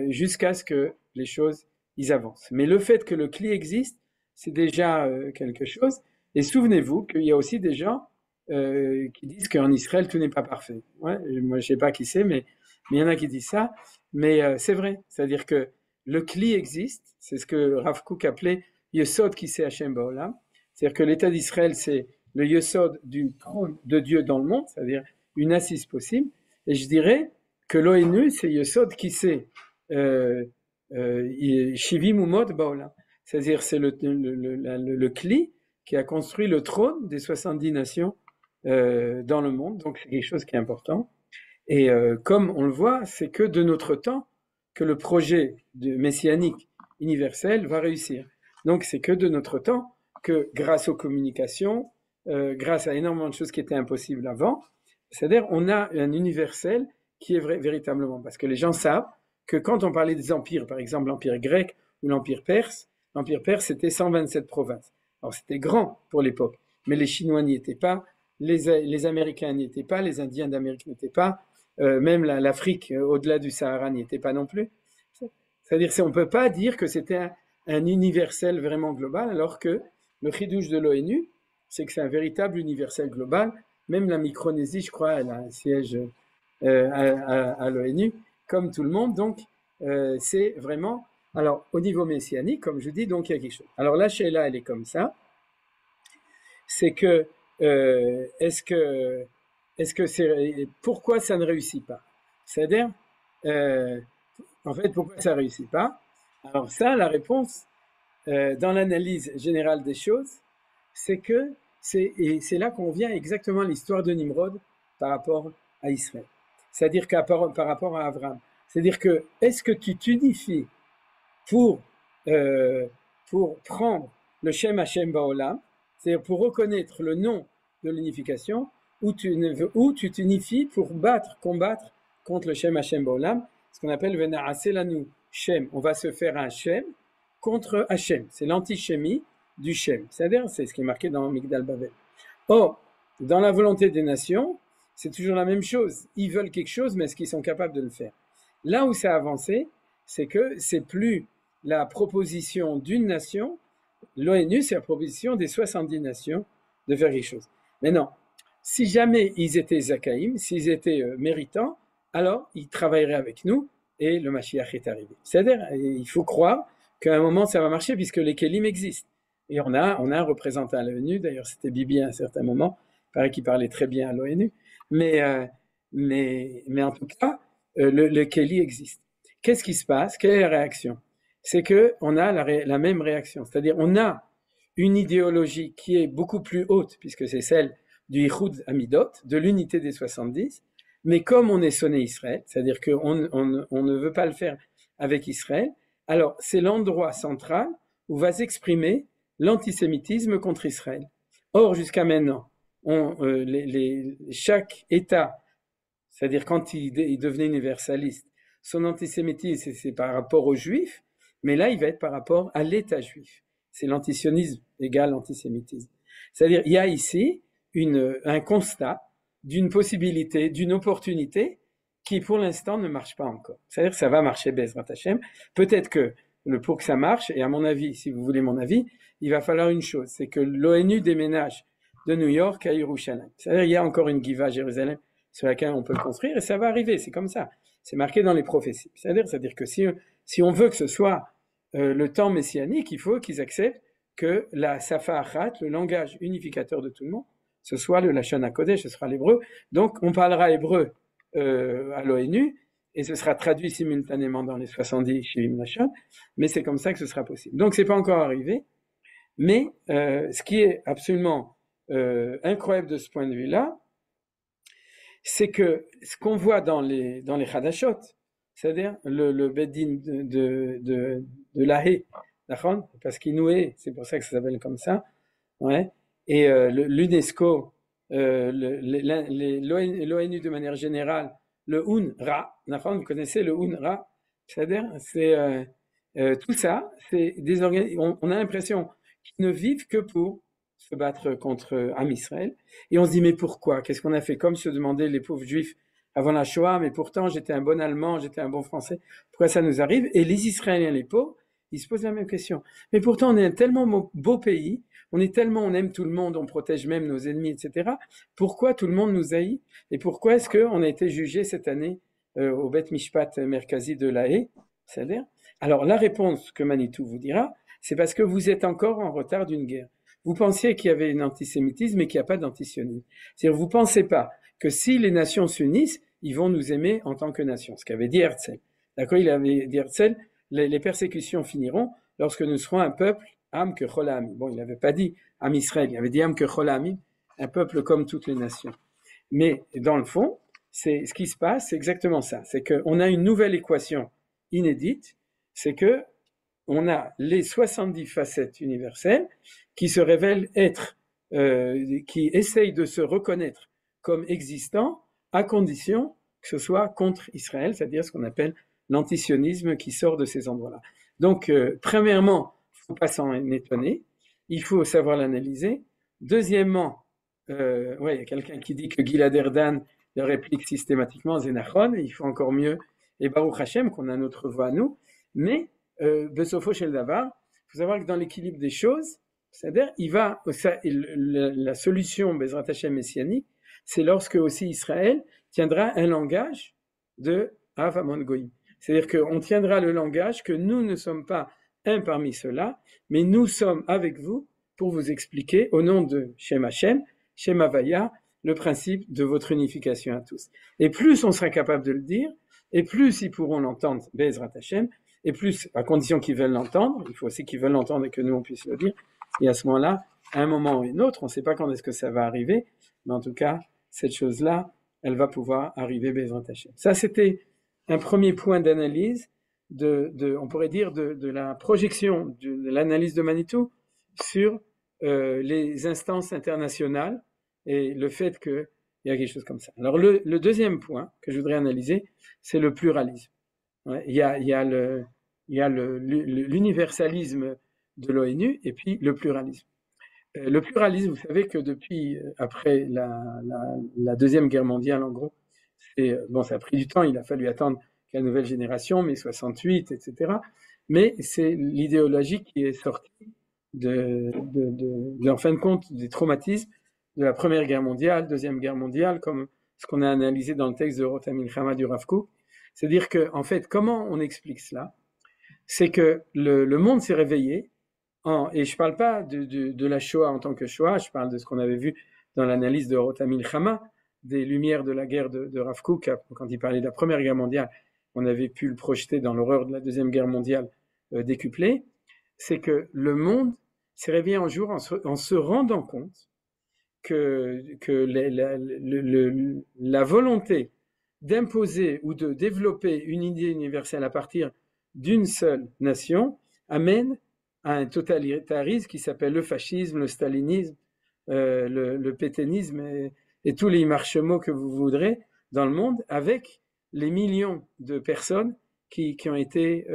jusqu'à ce que les choses ils avancent. Mais le fait que le cli existe, c'est déjà quelque chose. Et souvenez-vous qu'il y a aussi des gens qui disent qu'en Israël, tout n'est pas parfait. Ouais, moi, je sais pas qui c'est, mais il y en a qui disent ça. Mais c'est vrai. C'est-à-dire que le cli existe. C'est ce que Rav Kook appelait Yesod qui c'est Hashem Ba'olam. C'est-à-dire que l'État d'Israël, c'est le Yesod du trône de Dieu dans le monde, c'est-à-dire une assise possible. Et je dirais que l'ONU, c'est Yesod qui c'est Shivim Umod Ba'olam. C'est-à-dire c'est le cli qui a construit le trône des 70 nations dans le monde. Donc c'est quelque chose qui est important. Et comme on le voit, c'est que de notre temps que le projet messianique universel va réussir. Donc c'est que de notre temps que grâce aux communications, grâce à énormément de choses qui étaient impossibles avant, c'est-à-dire on a un universel qui est véritablement, parce que les gens savent que quand on parlait des empires, par exemple l'empire grec ou l'empire perse c'était 127 provinces. Alors c'était grand pour l'époque, mais les Chinois n'y étaient pas, les Américains n'y étaient pas, les Indiens d'Amérique n'y étaient pas, même l'Afrique au-delà du Sahara n'y était pas non plus. C'est-à-dire on ne peut pas dire que c'était un universel vraiment global, alors que le chidouche de l'ONU, c'est que c'est un véritable universel global. Même la Micronésie, je crois, elle a un siège à l'ONU, comme tout le monde. Donc, c'est vraiment... Alors, au niveau messianique, comme je dis, donc il y a quelque chose. Alors, la Sheila, elle est comme ça. C'est que, est-ce que c'est... Pourquoi ça ne réussit pas? C'est-à-dire, en fait, pourquoi ça ne réussit pas? Alors ça, la réponse, dans l'analyse générale des choses, c'est que c'est là qu'on vient exactement à l'histoire de Nimrod par rapport à Israël. C'est-à-dire par rapport à Abraham. C'est-à-dire que est-ce que tu t'unifies pour prendre le Shem Hashem Ba'olam, c'est-à-dire pour reconnaître le nom de l'unification, ou tu t'unifies pour combattre contre le Shem Hashem Ba'olam, ce qu'on appelle Vena'ase lanu Shem. On va se faire un Shem contre Hashem. C'est l'antichémie du Shem. C'est-à-dire, c'est ce qui est marqué dans Migdal Bavel. Or, dans la volonté des nations, c'est toujours la même chose. Ils veulent quelque chose, mais est-ce qu'ils sont capables de le faire? Là où ça a avancé, c'est que c'est plus la proposition d'une nation, l'ONU, c'est la proposition des 70 nations de faire quelque chose. Mais non, si jamais ils étaient Zakaïm, s'ils étaient méritants, alors ils travailleraient avec nous et le Mashiach est arrivé. C'est-à-dire, il faut croire qu'à un moment ça va marcher puisque les Kélim existent. Et on a un représentant à l'ONU, d'ailleurs c'était Bibi à un certain moment, il paraît qu'il parlait très bien à l'ONU, mais en tout cas, le Kéli existe. Qu'est-ce qui se passe? Quelle est la réaction? C'est qu'on a la même réaction, c'est-à-dire on a une idéologie qui est beaucoup plus haute, puisque c'est celle du Yichud Amidot, de l'unité des 70, mais comme on est sonné Israël, c'est-à-dire qu'on ne veut pas le faire avec Israël, alors c'est l'endroit central où va s'exprimer l'antisémitisme contre Israël. Or, jusqu'à maintenant, chaque État, c'est-à-dire quand il devenait universaliste, son antisémitisme, c'est par rapport aux Juifs, mais là, il va être par rapport à l'État juif. C'est l'antisionisme égale antisémitisme. C'est-à-dire, il y a ici un constat d'une possibilité, d'une opportunité qui, pour l'instant, ne marche pas encore. C'est-à-dire que ça va marcher, Bezrat Hashem. Peut-être que pour que ça marche, et à mon avis, si vous voulez mon avis, il va falloir une chose, c'est que l'ONU déménage de New York à Yerushalayim. C'est-à-dire qu'il y a encore une Giva à Jérusalem sur laquelle on peut le construire, et ça va arriver, c'est comme ça. C'est marqué dans les prophéties. C'est-à-dire que si on veut que ce soit le temps messianique, il faut qu'ils acceptent que la Safa Achat, le langage unificateur de tout le monde, ce soit le Lachon HaKodesh, ce sera l'hébreu. Donc, on parlera hébreu à l'ONU, et ce sera traduit simultanément dans les 70 Shivim Lachon, mais c'est comme ça que ce sera possible. Donc, c'est pas encore arrivé, mais ce qui est absolument incroyable de ce point de vue-là, c'est que ce qu'on voit dans les Hadashot, c'est-à-dire le Beddin de Lahé, d'accord, parce qu'il nous est, c'est pour ça que ça s'appelle comme ça, ouais. Et l'UNESCO, l'ONU de manière générale, le UNRWA, d'accord, vous connaissez le UNRWA, c'est-à-dire c'est tout ça, c'est des organismes, on a l'impression qu'ils ne vivent que pour se battre contre Am Israël, et on se dit mais pourquoi? Qu'est-ce qu'on a fait? Comme se demandaient les pauvres juifs avant la Shoah, mais pourtant j'étais un bon Allemand, j'étais un bon Français, pourquoi ça nous arrive? Et les Israéliens, les pauvres, ils se posent la même question. Mais pourtant on est un tellement beau pays, on aime tout le monde, on protège même nos ennemis, etc. Pourquoi tout le monde nous haït? Et pourquoi est-ce qu'on a été jugé cette année au Bet Mishpat Merkazi de La Haye? C'est-à-dire, alors la réponse que Manitou vous dira, c'est parce que vous êtes encore en retard d'une guerre. Vous pensiez qu'il y avait un antisémitisme et qu'il n'y a pas d'antisionisme. C'est-à-dire, vous ne pensez pas que si les nations s'unissent, ils vont nous aimer en tant que nation. Ce qu'avait dit Herzl. D'accord, il avait dit Herzl, les persécutions finiront lorsque nous serons un peuple, Am que Cholamim. Bon, il n'avait pas dit Am Israël, il avait dit Am que Cholamim, un peuple comme toutes les nations. Mais dans le fond, c'est ce qui se passe, c'est exactement ça. C'est qu'on a une nouvelle équation inédite, c'est que on a les 70 facettes universelles qui se révèlent être, qui essayent de se reconnaître comme existants à condition que ce soit contre Israël, c'est-à-dire ce qu'on appelle l'antisionisme qui sort de ces endroits-là. Donc, premièrement, il ne faut pas s'en étonner, il faut savoir l'analyser. Deuxièmement, il y a quelqu'un qui dit que Gilad Erdan le réplique systématiquement, Zénachon, il faut encore mieux, et Baruch Hashem, qu'on a notre voix à nous, mais Besofo Shel Davar, il faut savoir que dans l'équilibre des choses, c'est-à-dire, la solution Bezrat Hashem messianique, c'est lorsque aussi Israël tiendra un langage de Av Amon Goïm. C'est-à-dire qu'on tiendra le langage que nous ne sommes pas un parmi ceux-là, mais nous sommes avec vous pour vous expliquer au nom de Shem Hashem, Shem Havaya, le principe de votre unification à tous. Et plus on sera capable de le dire, et plus ils pourront l'entendre Bezrat Hashem, et plus, à condition qu'ils veulent l'entendre, il faut aussi qu'ils veulent l'entendre et que nous on puisse le dire, et à ce moment-là, à un moment ou un autre, on ne sait pas quand est-ce que ça va arriver, mais en tout cas, cette chose-là, elle va pouvoir arriver Bezrat Hashem. Ça, c'était un premier point d'analyse, on pourrait dire, de la projection de l'analyse de Manitou sur les instances internationales et le fait qu'il y a quelque chose comme ça. Alors, le deuxième point que je voudrais analyser, c'est le pluralisme. Ouais, il y a l'universalisme de l'ONU et puis le pluralisme. Le pluralisme, vous savez que depuis, après la Deuxième Guerre mondiale, en gros, ça a pris du temps, il a fallu attendre la nouvelle génération, mai 68, etc. Mais c'est l'idéologie qui est sortie en fin de compte, des traumatismes de la Première Guerre mondiale, Deuxième Guerre mondiale, comme ce qu'on a analysé dans le texte de Orot HaMilchama du Rav Kook. C'est-à-dire que, en fait, comment on explique cela? C'est que le monde s'est réveillé, et je ne parle pas de la Shoah en tant que Shoah, je parle de ce qu'on avait vu dans l'analyse de Orot HaMilchama, des lumières de la guerre de Rav Kook, quand il parlait de la Première Guerre mondiale, on avait pu le projeter dans l'horreur de la Deuxième Guerre mondiale décuplée, c'est que le monde s'est réveillé un jour en se rendant compte que la volonté d'imposer ou de développer une idée universelle à partir d'une seule nation amène à un totalitarisme qui s'appelle le fascisme, le stalinisme, le pétainisme et tous les marchemots que vous voudrez dans le monde, avec les millions de personnes qui ont été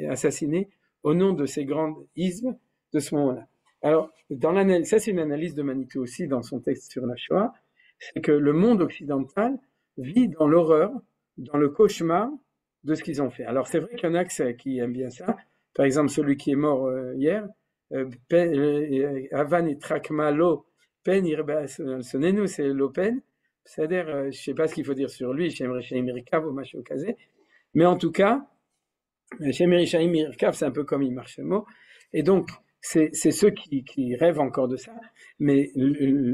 assassinées au nom de ces grands ismes de ce moment-là. Alors, ça c'est une analyse de Manitou aussi dans son texte sur la Shoah, c'est que le monde occidental vit dans l'horreur, dans le cauchemar de ce qu'ils ont fait. Alors c'est vrai qu'il y en a qui aiment bien ça. Par exemple, celui qui est mort hier, Avan et Trakmalo, Pen Sonenu, c'est l'Open. C'est-à-dire, je ne sais pas ce qu'il faut dire sur lui, Shemri Shaim Irkav ou Macho Kazé. Mais en tout cas, Shemri Shaim Irkav, c'est un peu comme Imar Shemo. Et donc, c'est ceux qui rêvent encore de ça, mais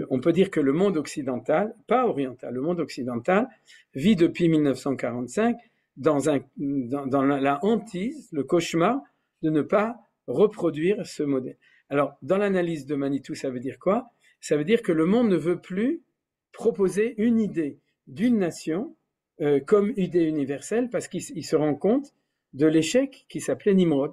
on peut dire que le monde occidental, pas oriental, le monde occidental vit depuis 1945 dans la hantise, le cauchemar de ne pas reproduire ce modèle. Alors, dans l'analyse de Manitou, ça veut dire quoi? Ça veut dire que le monde ne veut plus proposer une idée d'une nation comme idée universelle parce qu'il se rend compte de l'échec qui s'appelait Nimrod,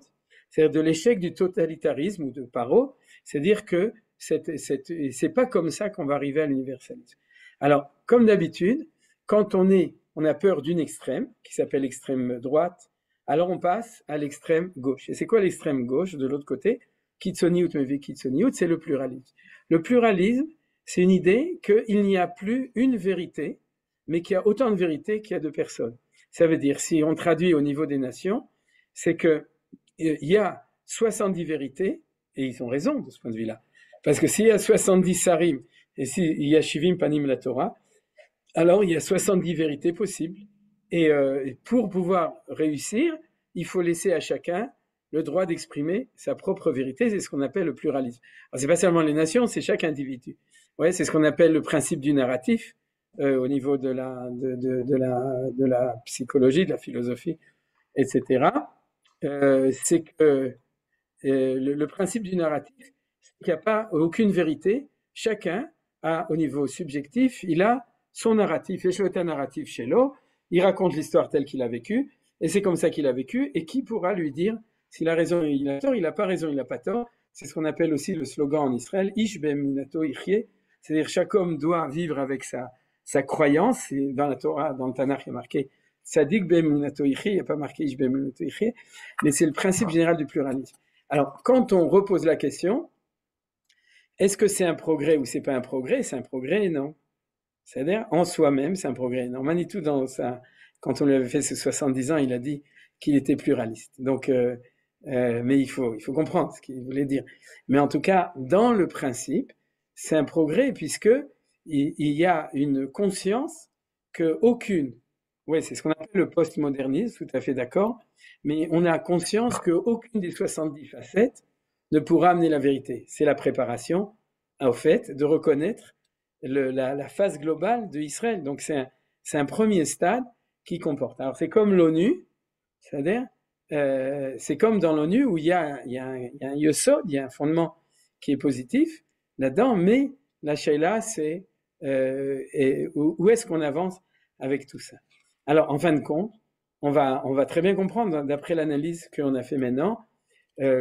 c'est-à-dire de l'échec du totalitarisme ou de Paro, c'est-à-dire que c'est pas comme ça qu'on va arriver à l'universalisme. Alors, comme d'habitude, quand on a peur d'une extrême, qui s'appelle l'extrême droite, alors on passe à l'extrême gauche. Et c'est quoi l'extrême gauche de l'autre côté? Kitsoniut mevi kitsoniut, c'est le pluralisme. Le pluralisme, c'est une idée qu'il n'y a plus une vérité, mais qu'il y a autant de vérités qu'il y a de personnes. Ça veut dire, si on traduit au niveau des nations, c'est que il y a 70 vérités, et ils ont raison de ce point de vue-là. Parce que s'il y a 70 sarim, et s'il y a shivim panim la Torah, alors il y a 70 vérités possibles. Et pour pouvoir réussir, il faut laisser à chacun le droit d'exprimer sa propre vérité. C'est ce qu'on appelle le pluralisme. Alors, c'est pas seulement les nations, c'est chaque individu. Ouais, c'est ce qu'on appelle le principe du narratif au niveau de la psychologie, de la philosophie, etc. C'est que le principe du narratif, c'est qu'il n'y a pas aucune vérité. Chacun a, au niveau subjectif, il a son narratif. Et un narratif chez l'eau, il raconte l'histoire telle qu'il a vécue, et c'est comme ça qu'il a vécu. Et qui pourra lui dire s'il a raison, il a tort, il n'a pas raison, il n'a pas tort. C'est ce qu'on appelle aussi le slogan en Israël, Ish be'emunato yichye, c'est-à-dire chaque homme doit vivre avec sa croyance. Et dans la Torah, dans le Tanakh, il y a marqué Tzadik be'emunato yichye, il n'y a pas marqué Ish be'emunato yichye, mais c'est le principe général du pluralisme. Alors, quand on repose la question, est-ce que c'est un progrès ou c'est pas un progrès? C'est un progrès et non. C'est-à-dire, en soi-même, c'est un progrès énorme. Manitou, quand on lui avait fait ses 70 ans, il a dit qu'il était pluraliste. Donc, mais il faut comprendre ce qu'il voulait dire. Mais en tout cas, dans le principe, c'est un progrès puisque il y a une conscience que aucune, ouais, c'est ce qu'on appelle le postmodernisme, tout à fait d'accord, mais on a conscience qu'aucune des 70 facettes ne pourra amener la vérité. C'est la préparation au fait de reconnaître la face globale de Israël. Donc c'est un premier stade qui comporte. Alors c'est comme l'ONU, c'est-à-dire c'est comme dans l'ONU où il y a un yesod, il y a un fondement qui est positif là-dedans, mais la shaila c'est où est-ce qu'on avance avec tout ça. Alors en fin de compte, on va très bien comprendre d'après l'analyse qu'on a fait maintenant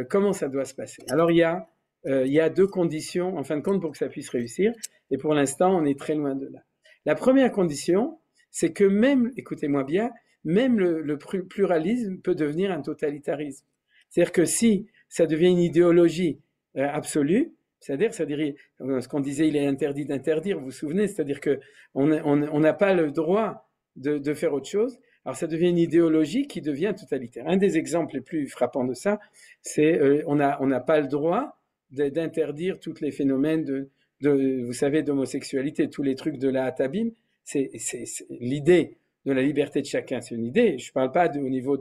comment ça doit se passer. Alors il y a deux conditions en fin de compte pour que ça puisse réussir. Et pour l'instant, on est très loin de là. La première condition, c'est que même, écoutez-moi bien, même le pluralisme peut devenir un totalitarisme. C'est-à-dire que si ça devient une idéologie absolue, c'est-à-dire ce qu'on disait, il est interdit d'interdire, vous vous souvenez, c'est-à-dire qu'on n'a pas le droit de faire autre chose, alors ça devient une idéologie qui devient totalitaire. Un des exemples les plus frappants de ça, c'est on n'a pas le droit d'interdire tous les phénomènes vous savez, d'homosexualité, tous les trucs de la Hatabim, c'est l'idée de la liberté de chacun, c'est une idée. Je ne parle pas au niveau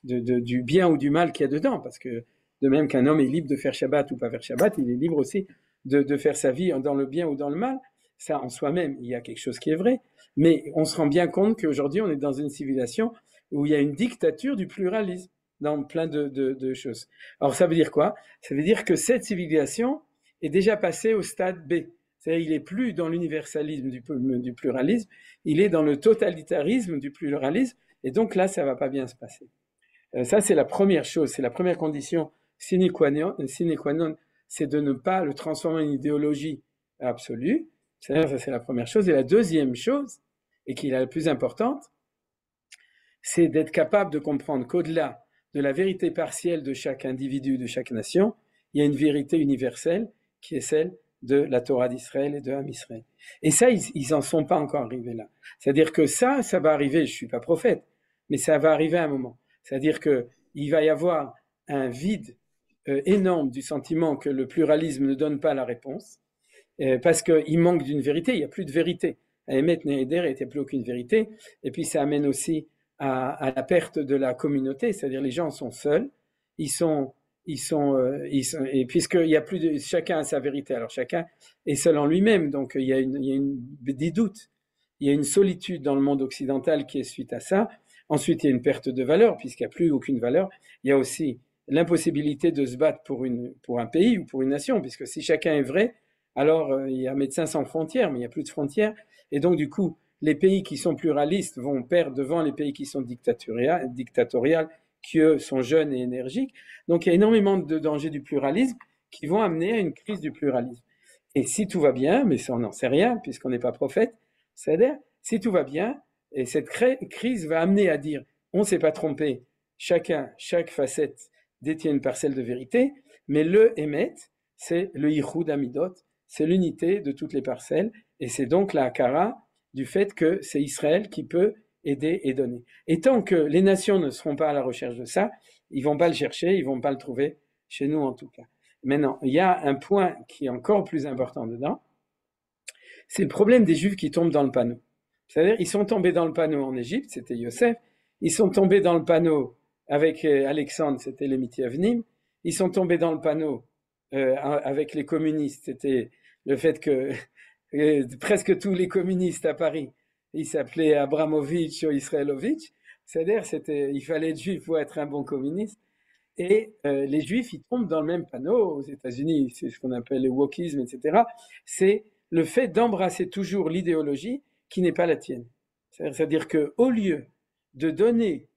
du bien ou du mal qu'il y a dedans, parce que de même qu'un homme est libre de faire Shabbat ou pas faire Shabbat, il est libre aussi de faire sa vie dans le bien ou dans le mal. Ça, en soi-même, il y a quelque chose qui est vrai. Mais on se rend bien compte qu'aujourd'hui, on est dans une civilisation où il y a une dictature du pluralisme dans plein de choses. Alors, ça veut dire quoi? Ça veut dire que cette civilisation est déjà passé au stade B. C'est-à-dire il n'est plus dans l'universalisme du pluralisme, il est dans le totalitarisme du pluralisme, et donc là, ça ne va pas bien se passer. Ça, c'est la première chose, c'est la première condition sine qua non, c'est de ne pas le transformer en idéologie absolue. C'est-à-dire, ça, c'est la première chose. Et la deuxième chose, et qui est la plus importante, c'est d'être capable de comprendre qu'au-delà de la vérité partielle de chaque individu, de chaque nation, il y a une vérité universelle qui est celle de la Torah d'Israël et de Ham Israël. Et ça, ils n'en sont pas encore arrivés là. C'est-à-dire que ça va arriver, je ne suis pas prophète, mais ça va arriver à un moment. C'est-à-dire qu'il va y avoir un vide énorme du sentiment que le pluralisme ne donne pas la réponse, parce qu'il manque d'une vérité, il n'y a plus de vérité. À Emet Neheder, il n'y a plus aucune vérité, et puis ça amène aussi à la perte de la communauté, c'est-à-dire les gens sont seuls, ils sont et puisqu'il y a plus de, chacun a sa vérité, alors chacun est seul en lui-même, donc il y a des doutes, il y a une solitude dans le monde occidental qui est suite à ça. Ensuite, il y a une perte de valeur, puisqu'il n'y a plus aucune valeur. Il y a aussi l'impossibilité de se battre pour un pays ou pour une nation, puisque si chacun est vrai, alors il y a Médecins sans frontières, mais il n'y a plus de frontières. Et donc, du coup, les pays qui sont pluralistes vont perdre devant les pays qui sont dictatoriales, qui eux sont jeunes et énergiques. Donc, il y a énormément de dangers du pluralisme qui vont amener à une crise du pluralisme. Et si tout va bien, mais ça on n'en sait rien, puisqu'on n'est pas prophète, c'est-à-dire, si tout va bien, et cette crise va amener à dire, on ne s'est pas trompé, chaque facette détient une parcelle de vérité, mais le émet, c'est le Yichud Amidot, c'est l'unité de toutes les parcelles, et c'est donc la Hakara du fait que c'est Israël qui peut aider et donner. Et tant que les nations ne seront pas à la recherche de ça, ils vont pas le chercher, ils vont pas le trouver, chez nous en tout cas. Maintenant, il y a un point qui est encore plus important dedans, c'est le problème des Juifs qui tombent dans le panneau. C'est-à-dire, ils sont tombés dans le panneau en Égypte, c'était Yosef. Ils sont tombés dans le panneau avec Alexandre, c'était les Mithyavnim. Ils sont tombés dans le panneau avec les communistes, c'était le fait que presque tous les communistes à Paris, ils s'appelaient Abramovitch ou Israelovitch. C'est-à-dire, il fallait être juif pour être un bon communiste. Et les Juifs, ils tombent dans le même panneau. Aux États-Unis, c'est ce qu'on appelle le wokisme, etc. C'est le fait d'embrasser toujours l'idéologie qui n'est pas la tienne. C'est-à-dire qu'au lieu de donner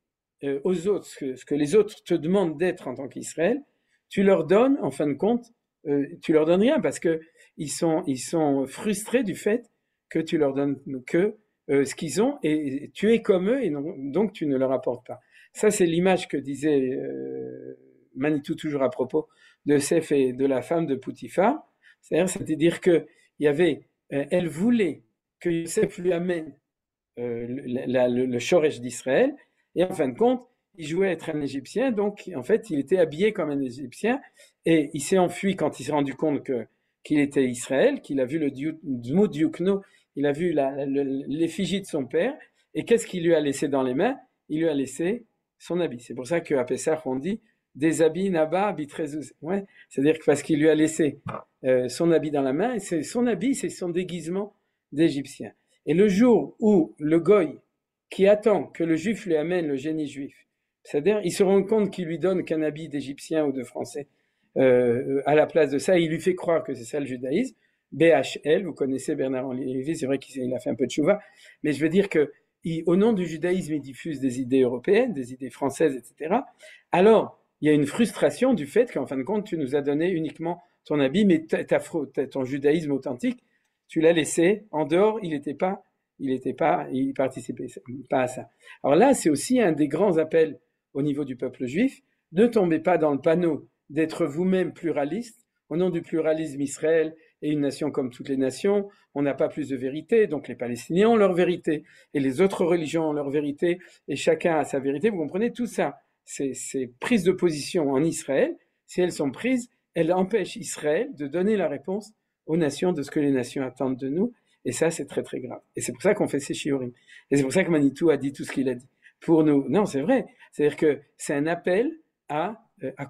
aux autres ce que les autres te demandent d'être en tant qu'Israël, tu leur donnes, en fin de compte, tu leur donnes rien parce que ils sont frustrés du fait que tu leur donnes que ce qu'ils ont et tu es comme eux et donc tu ne leur apportes pas. Ça, c'est l'image que disait Manitou toujours à propos de Yosef et de la femme de Poutifar. C'est-à-dire que il y avait, elle voulait que Yosef lui amène le Shoresh d'Israël, et en fin de compte, il jouait à être un Égyptien, donc en fait, il était habillé comme un Égyptien, et il s'est enfui quand il s'est rendu compte qu'il était Israël, qu'il a vu le Dmut Yukno, il a vu l'effigie de son père, et qu'est-ce qu'il lui a laissé dans les mains? Il lui a laissé son habit. C'est pour ça qu'à Pessah, on dit des habits Naba, Bitrezuz. Ouais, c'est-à-dire que parce qu'il lui a laissé son habit dans la main, et son habit, c'est son déguisement d'Égyptien. Et le jour où le goy qui attend que le juif lui amène le génie juif, c'est-à-dire il se rend compte qu'il lui donne qu'un habit d'Égyptien ou de Français à la place de ça, il lui fait croire que c'est ça le judaïsme. BHL, vous connaissez Bernard-Henri Lévy, c'est vrai qu'il a fait un peu de chouva, mais je veux dire que au nom du judaïsme, il diffuse des idées européennes, des idées françaises, etc. Alors, il y a une frustration du fait qu'en fin de compte, tu nous as donné uniquement ton habit, mais ton judaïsme authentique, tu l'as laissé en dehors, il participait pas à ça. Alors là, c'est aussi un des grands appels au niveau du peuple juif. Ne tombez pas dans le panneau d'être vous-même pluraliste. Au nom du pluralisme, Israël est une nation comme toutes les nations. On n'a pas plus de vérité, donc les Palestiniens ont leur vérité, et les autres religions ont leur vérité, et chacun a sa vérité. Vous comprenez tout ça? Ces prises de position en Israël, si elles sont prises, elles empêchent Israël de donner la réponse aux nations de ce que les nations attendent de nous. Et ça, c'est très très grave. Et c'est pour ça qu'on fait ces shiurim. Et c'est pour ça que Manitou a dit tout ce qu'il a dit. Pour nous, non, c'est vrai. C'est-à-dire que c'est un appel à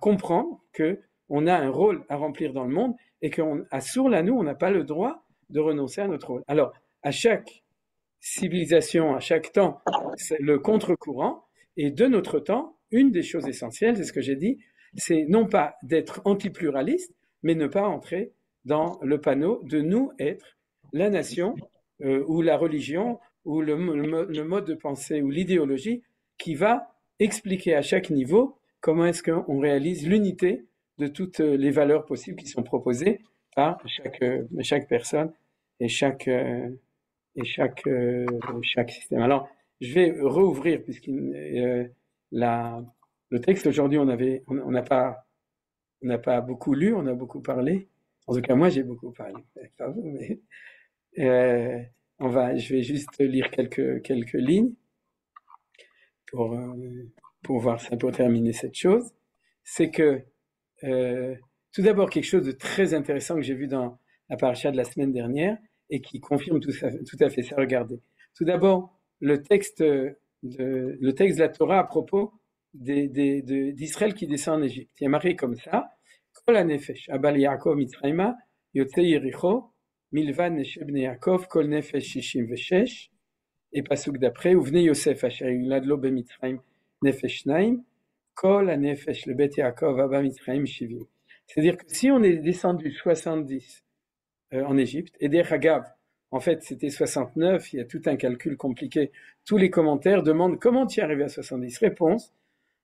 comprendre que on a un rôle à remplir dans le monde et qu'à Sourlanou, on n'a pas le droit de renoncer à notre rôle. Alors, à chaque civilisation, à chaque temps, c'est le contre-courant. Et de notre temps, une des choses essentielles, c'est ce que j'ai dit, c'est non pas d'être anti-pluraliste, mais ne pas entrer dans le panneau de nous être la nation ou la religion ou le mode de pensée ou l'idéologie qui va expliquer à chaque niveau comment est-ce qu'on réalise l'unité de toutes les valeurs possibles qui sont proposées par chaque personne et chaque système. Alors, je vais rouvrir puisque le texte aujourd'hui, on n'a pas beaucoup lu, on a beaucoup parlé. En tout cas, moi, j'ai beaucoup parlé. Pas vous, mais je vais juste lire quelques lignes pour voir ça, pour terminer cette chose. C'est que tout d'abord, quelque chose de très intéressant que j'ai vu dans la paracha de la semaine dernière et qui confirme tout à fait ça. Regardez. Tout d'abord, le texte de la Torah à propos d'Israël qui descend en Égypte. Il y a marqué comme ça, Kol hanefesh, abal Yaakov Mitzrayma, Yotze Yericho, Milvan Nesheb Bnei Yaakov, Kol nefesh shishim veshesh, et pasuk d'après, Uvnei Yosef, Asher Yuladlo Bemitzrayim, Nefesh Naim, Kol hanefesh le Bet Yaakov, Abba Mitzrayim Shivim. C'est-à-dire que si on est descendu 70 en Égypte, et der Hagav, en fait c'était 69, il y a tout un calcul compliqué, tous les commentaires demandent comment tu es arrivé à 70. Réponse,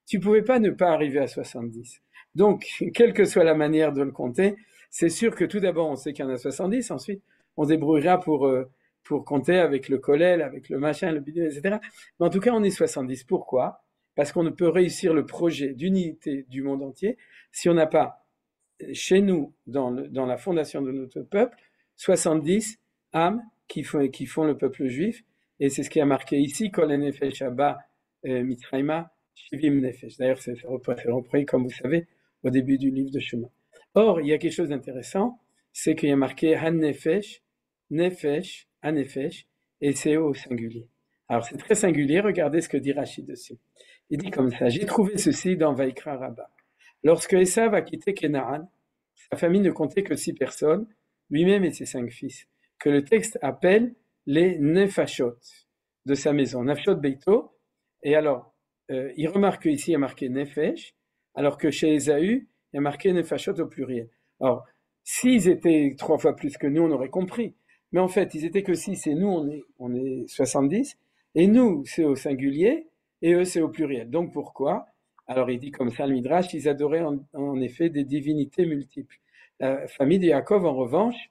tu ne pouvais pas ne pas arriver à 70. Donc, quelle que soit la manière de le compter, c'est sûr que tout d'abord, on sait qu'il y en a 70, ensuite, on se débrouillera pour compter avec le kollel, avec le machin, le bidon, etc. Mais en tout cas, on est 70. Pourquoi? Parce qu'on ne peut réussir le projet d'unité du monde entier si on n'a pas, chez nous, dans la fondation de notre peuple, 70 âmes qui font le peuple juif. Et c'est ce qui a marqué ici, Kol hanefesh Abba Mitzrayma, Shivim Nefesh. D'ailleurs, c'est repris, comme vous savez, au début du livre de Shema. Or, il y a quelque chose d'intéressant, c'est qu'il y a marqué Han Nefesh, Nefesh, Hanefesh, et c'est au singulier. Alors, c'est très singulier, regardez ce que dit Rachid dessus. Il dit comme ça, j'ai trouvé ceci dans Vaikra Rabbah. Lorsque Esav a quitté Kenaan, sa famille ne comptait que 6 personnes, lui-même et ses 5 fils, que le texte appelle les Nefashot de sa maison, Nefashot Beito, et alors, il remarque qu'ici il y a marqué Nefesh, alors que chez Ésaü, il y a marqué Nefashot au pluriel. Alors, s'ils étaient 3 fois plus que nous, on aurait compris. Mais en fait, ils étaient que 6 et nous, on est 70. Et nous, c'est au singulier et eux, c'est au pluriel. Donc pourquoi? Alors, il dit comme ça, le Midrash, ils adoraient en effet des divinités multiples. La famille de Yaakov, en revanche,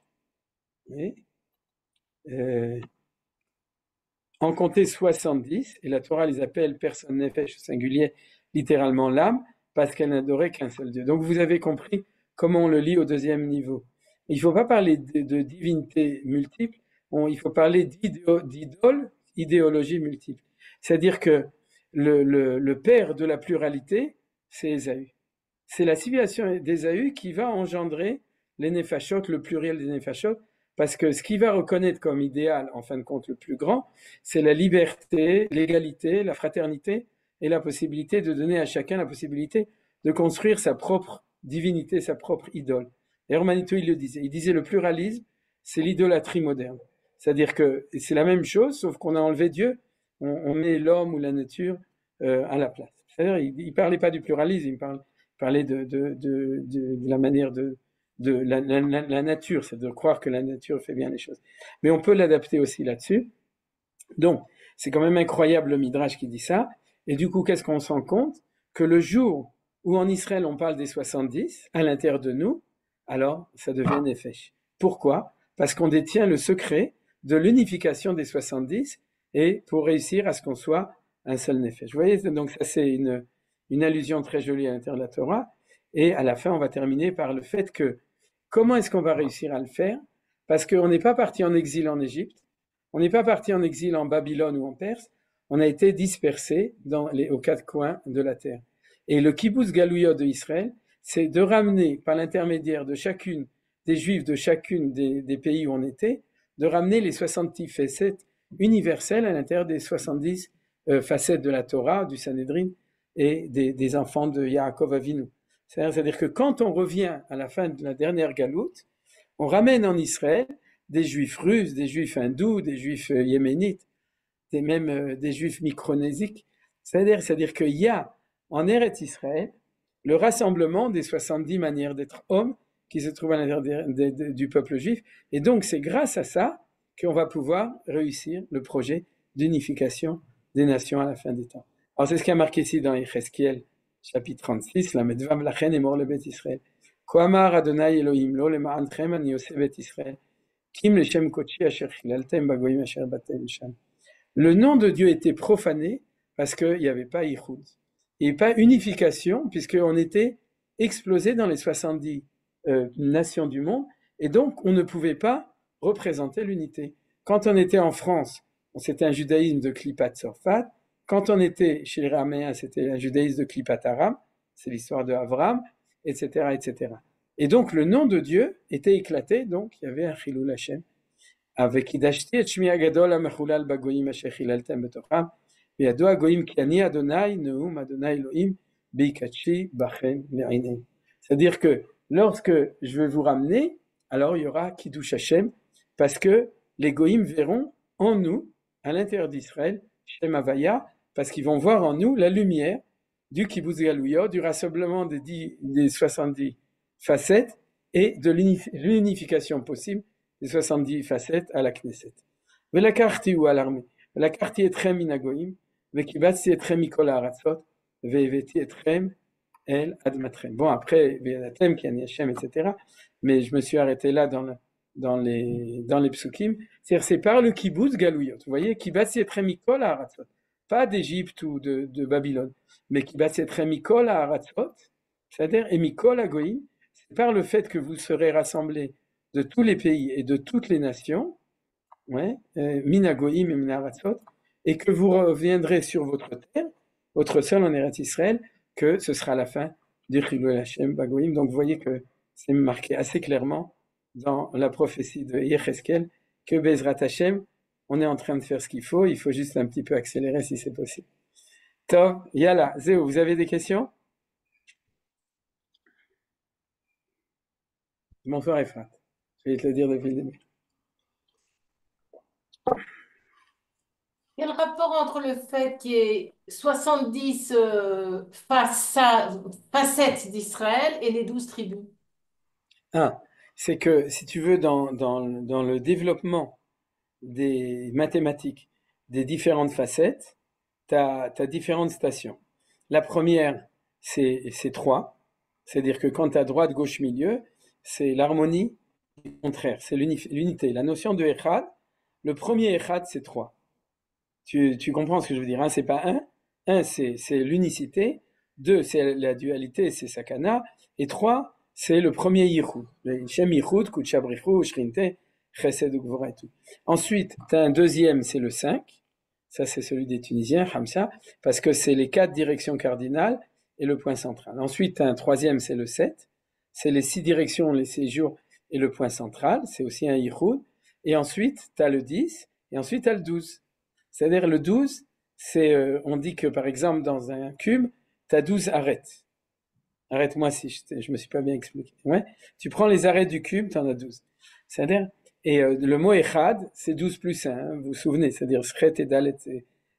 en comptait 70, et la Torah les appelle personne nefesh au singulier, littéralement l'âme, parce qu'elle n'adorait qu'un seul Dieu. Donc vous avez compris comment on le lit au deuxième niveau. Il ne faut pas parler de divinités multiples, il faut parler d'idéologie multiple. C'est-à-dire que le père de la pluralité, c'est Ésaü. C'est la civilisation d'Ésaü qui va engendrer les Nefashot, le pluriel des Nefashot, parce que ce qu'il va reconnaître comme idéal, en fin de compte, le plus grand, c'est la liberté, l'égalité, la fraternité et la possibilité de donner à chacun la possibilité de construire sa propre divinité, sa propre idole. D'ailleurs, Manitou, il le disait. Il disait le pluralisme, c'est l'idolâtrie moderne. C'est-à-dire que c'est la même chose, sauf qu'on a enlevé Dieu, on met l'homme ou la nature à la place. C'est-à-dire, il ne parlait pas du pluralisme, il parlait de la manière de la nature, c'est de croire que la nature fait bien les choses. Mais on peut l'adapter aussi là-dessus. Donc, c'est quand même incroyable le Midrash qui dit ça. Et du coup, qu'est-ce qu'on se rend compte? Que le jour où en Israël on parle des 70, à l'intérieur de nous, alors ça devient Nefesh. Pourquoi? Parce qu'on détient le secret de l'unification des 70 et pour réussir à ce qu'on soit un seul Nefesh. Vous voyez, donc ça c'est une allusion très jolie à l'intérieur de la Torah. Et à la fin, on va terminer par le fait que comment est-ce qu'on va réussir à le faire? Parce qu'on n'est pas parti en exil en Égypte, on n'est pas parti en exil en Babylone ou en Perse, on a été dispersés aux 4 coins de la terre. Et le kibbutz galouyot de Israël, c'est de ramener par l'intermédiaire de chacune des juifs de chacune des pays où on était, de ramener les 70 facettes universelles à l'intérieur des 70 facettes de la Torah, du Sanhédrin et des enfants de Yaakov Avinu. C'est-à-dire que quand on revient à la fin de la dernière galoute, on ramène en Israël des juifs russes, des juifs hindous, des juifs yéménites, même des juifs micronésiques. C'est-à-dire qu'il y a en Eretz Israël le rassemblement des 70 manières d'être homme qui se trouvent à l'intérieur du peuple juif. Et donc c'est grâce à ça qu'on va pouvoir réussir le projet d'unification des nations à la fin des temps. Alors c'est ce qui a marqué ici dans Yechezkiel, chapitre 36, la medvav lachen emor le bet Israël. Koamar Adonai Elohim lo lema'anchem ani oseh bet Israël. Kim leshem kochi asher chilaltem bagoyim asher batem sham. Le nom de Dieu était profané parce qu'il n'y avait pas Yichud. Et pas unification, puisqu'on était explosé dans les 70 nations du monde, et donc on ne pouvait pas représenter l'unité. Quand on était en France, c'était un judaïsme de Klipat Sorfat. Quand on était chez les Raméens, c'était un judaïsme de Klipat Aram, c'est l'histoire de Avram, etc., etc. Et donc le nom de Dieu était éclaté, donc il y avait un Chilul Hashem. Avec Idashti et Shmi Agadol Amechulal Bagoyim Asher Chilaltem Betocham, וידוע הגויים כי אני אדוני נאום אדוני אלוהים ביקדשי בכם לעיני. C'est-à-dire que lorsque je vais vous ramener, alors il y aura Kiddush Hashem, parce que les goïms verront en nous, à l'intérieur d'Israël, Shem Havaya, parce qu'ils vont voir en nous la lumière du Kibbutz Galouyot, du rassemblement des 70 facettes et de l'unification possible des 70 facettes à la Knesset. ולקחתי הוא על ארמי, ולקחתי אתכם מן הגויים, וקיבצתי אתכם מכל הארצות, והבאתי אתכם אל אדמתכם. Bon, après, וידעתם כי אני השם, etc. Mais je me suis arrêté là dans les psukim. C'est-à-dire, c'est par le kibbutz galouyot. Vous voyez, kibbutz etrem mikol ha'aratzot. Pas d'Égypte ou de Babylone, mais kibbutz etrem mikol ha'aratzot, c'est-à-dire, et mikol hagoyim, c'est par le fait que vous serez rassemblés de tous les pays et de toutes les nations, ouais, min hagoyim et min ha'aratzot, et que vous reviendrez sur votre terre, votre sol en Eretz Israël, que ce sera la fin du Chilul Hashem Bagoyim. Donc vous voyez que c'est marqué assez clairement dans la prophétie de Yecheskel que Bezrat Hashem, on est en train de faire ce qu'il faut, il faut juste un petit peu accélérer si c'est possible. Tov, Yala, Zéo, vous avez des questions? Mon frère Efrat, je vais te le dire depuis le début. Quel rapport entre le fait qu'il y ait 70 facettes d'Israël et les 12 tribus? C'est que, si tu veux, dans le développement des mathématiques, des différentes facettes, tu as différentes stations. La première, c'est 3, c'est-à-dire que quand tu as droite, gauche, milieu, c'est l'harmonie du contraire, c'est l'unité. La notion de Echad, le premier Echad, c'est 3. Tu comprends ce que je veux dire, hein? C'est pas 1. 1, c'est l'unicité. 2, c'est la dualité, c'est Sakana. Et 3, c'est le premier Yichud. Shem Yichud, Kutcha Brichu, Shrinte, Chesed Ugvora et tout. Ensuite, tu as un deuxième, c'est le 5. Ça, c'est celui des Tunisiens, Hamsa, parce que c'est les 4 directions cardinales et le point central. Ensuite, tu as un troisième, c'est le 7. C'est les 6 directions, les séjours et le point central. C'est aussi un Yichud. Et ensuite, tu as le 10. Et ensuite, tu as le 12. C'est-à-dire le 12, on dit que par exemple dans un cube, tu as 12 arêtes. Arrête-moi si je me suis pas bien expliqué. Ouais. Tu prends les arêtes du cube, tu en as 12. C'est-à-dire, et le mot Echad, c'est 12 plus 1, hein, vous vous souvenez, c'est-à-dire Sret et Dalet,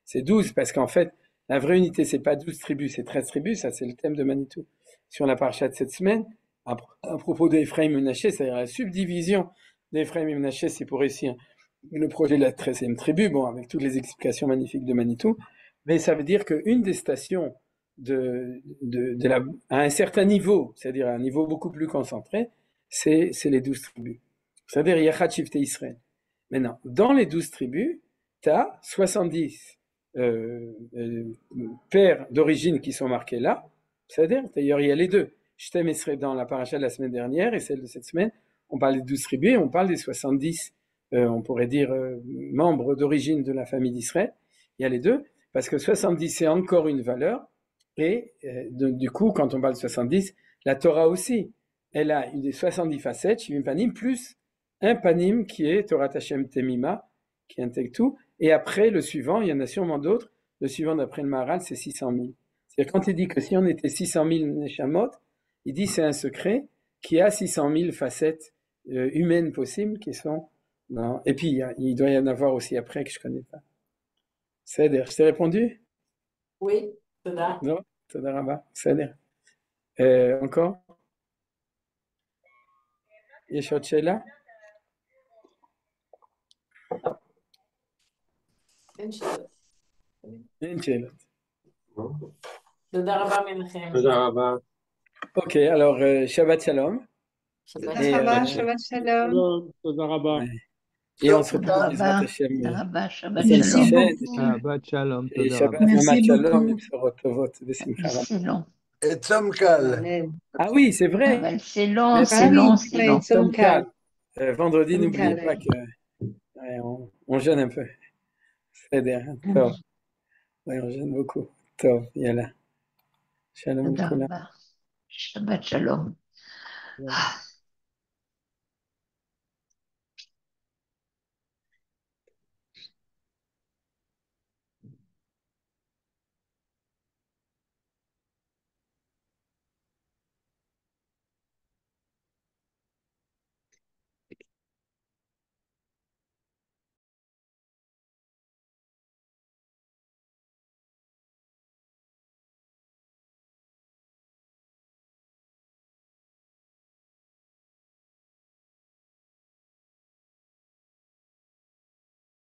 c'est 12, parce qu'en fait, la vraie unité, c'est pas 12 tribus, c'est 13 tribus, ça c'est le thème de Manitou. Sur la paracha de cette semaine, à propos d'Ephraim et Menaché, c'est-à-dire la subdivision d'Ephraim et Menaché, c'est pour réussir le projet de la 13e tribu, bon, avec toutes les explications magnifiques de Manitou, mais ça veut dire qu'une des stations à un certain niveau, c'est-à-dire à un niveau beaucoup plus concentré, c'est les 12 tribus. C'est-à-dire Yachat Shivte Israël. Maintenant, dans les 12 tribus, tu as 70 pères d'origine qui sont marqués là, c'est-à-dire, d'ailleurs, il y a les deux. Shtem Esrei dans la paracha de la semaine dernière et celle de cette semaine, on parle des 12 tribus et on parle des 70 on pourrait dire membres d'origine de la famille d'Israël. Il y a les deux, parce que 70 c'est encore une valeur, et du coup, quand on parle de 70, la Torah aussi, elle a des 70 facettes, Shivim Panim, plus un Panim qui est Torah Hashem Temima, qui intègre tout, et après le suivant, il y en a sûrement d'autres, le suivant d'après le Maharal, c'est 600 000. C'est-à-dire quand il dit que si on était 600 000 Neshamot, il dit c'est un secret qui a 600 000 facettes humaines possibles qui sont... Non. Et puis, il doit y en avoir aussi après que je ne connais pas. C'est-à-dire, je t'ai répondu? Oui, Toda. Non, Toda Rabba. C'est-à-dire. Encore? יש עוד שאלה? אין שאלות. תודה רבה מכם. תודה רבה. Ok, alors Shabbat Shalom. Shabbat Shalom. תודה רבה. Et on se retrouve Bezrat Hashem. Merci beaucoup. Shabbat Shalom. Et Shabbat Merci Shalom, beaucoup. Bsorot Tovot, Besimcha Rabba. Excellent. Et Tzomkal. Ah oui, c'est vrai. Ah, c'est long, Merci. c'est long, oui, c'est long. Tzomkal. Vendredi, Tzomkal, n'oubliez pas que on jeûne un peu. C'est-à-dire, Tov. Oui, on jeûne beaucoup. Tov, yalla. Shalom תודה לכולם. רבה. שבת שלום.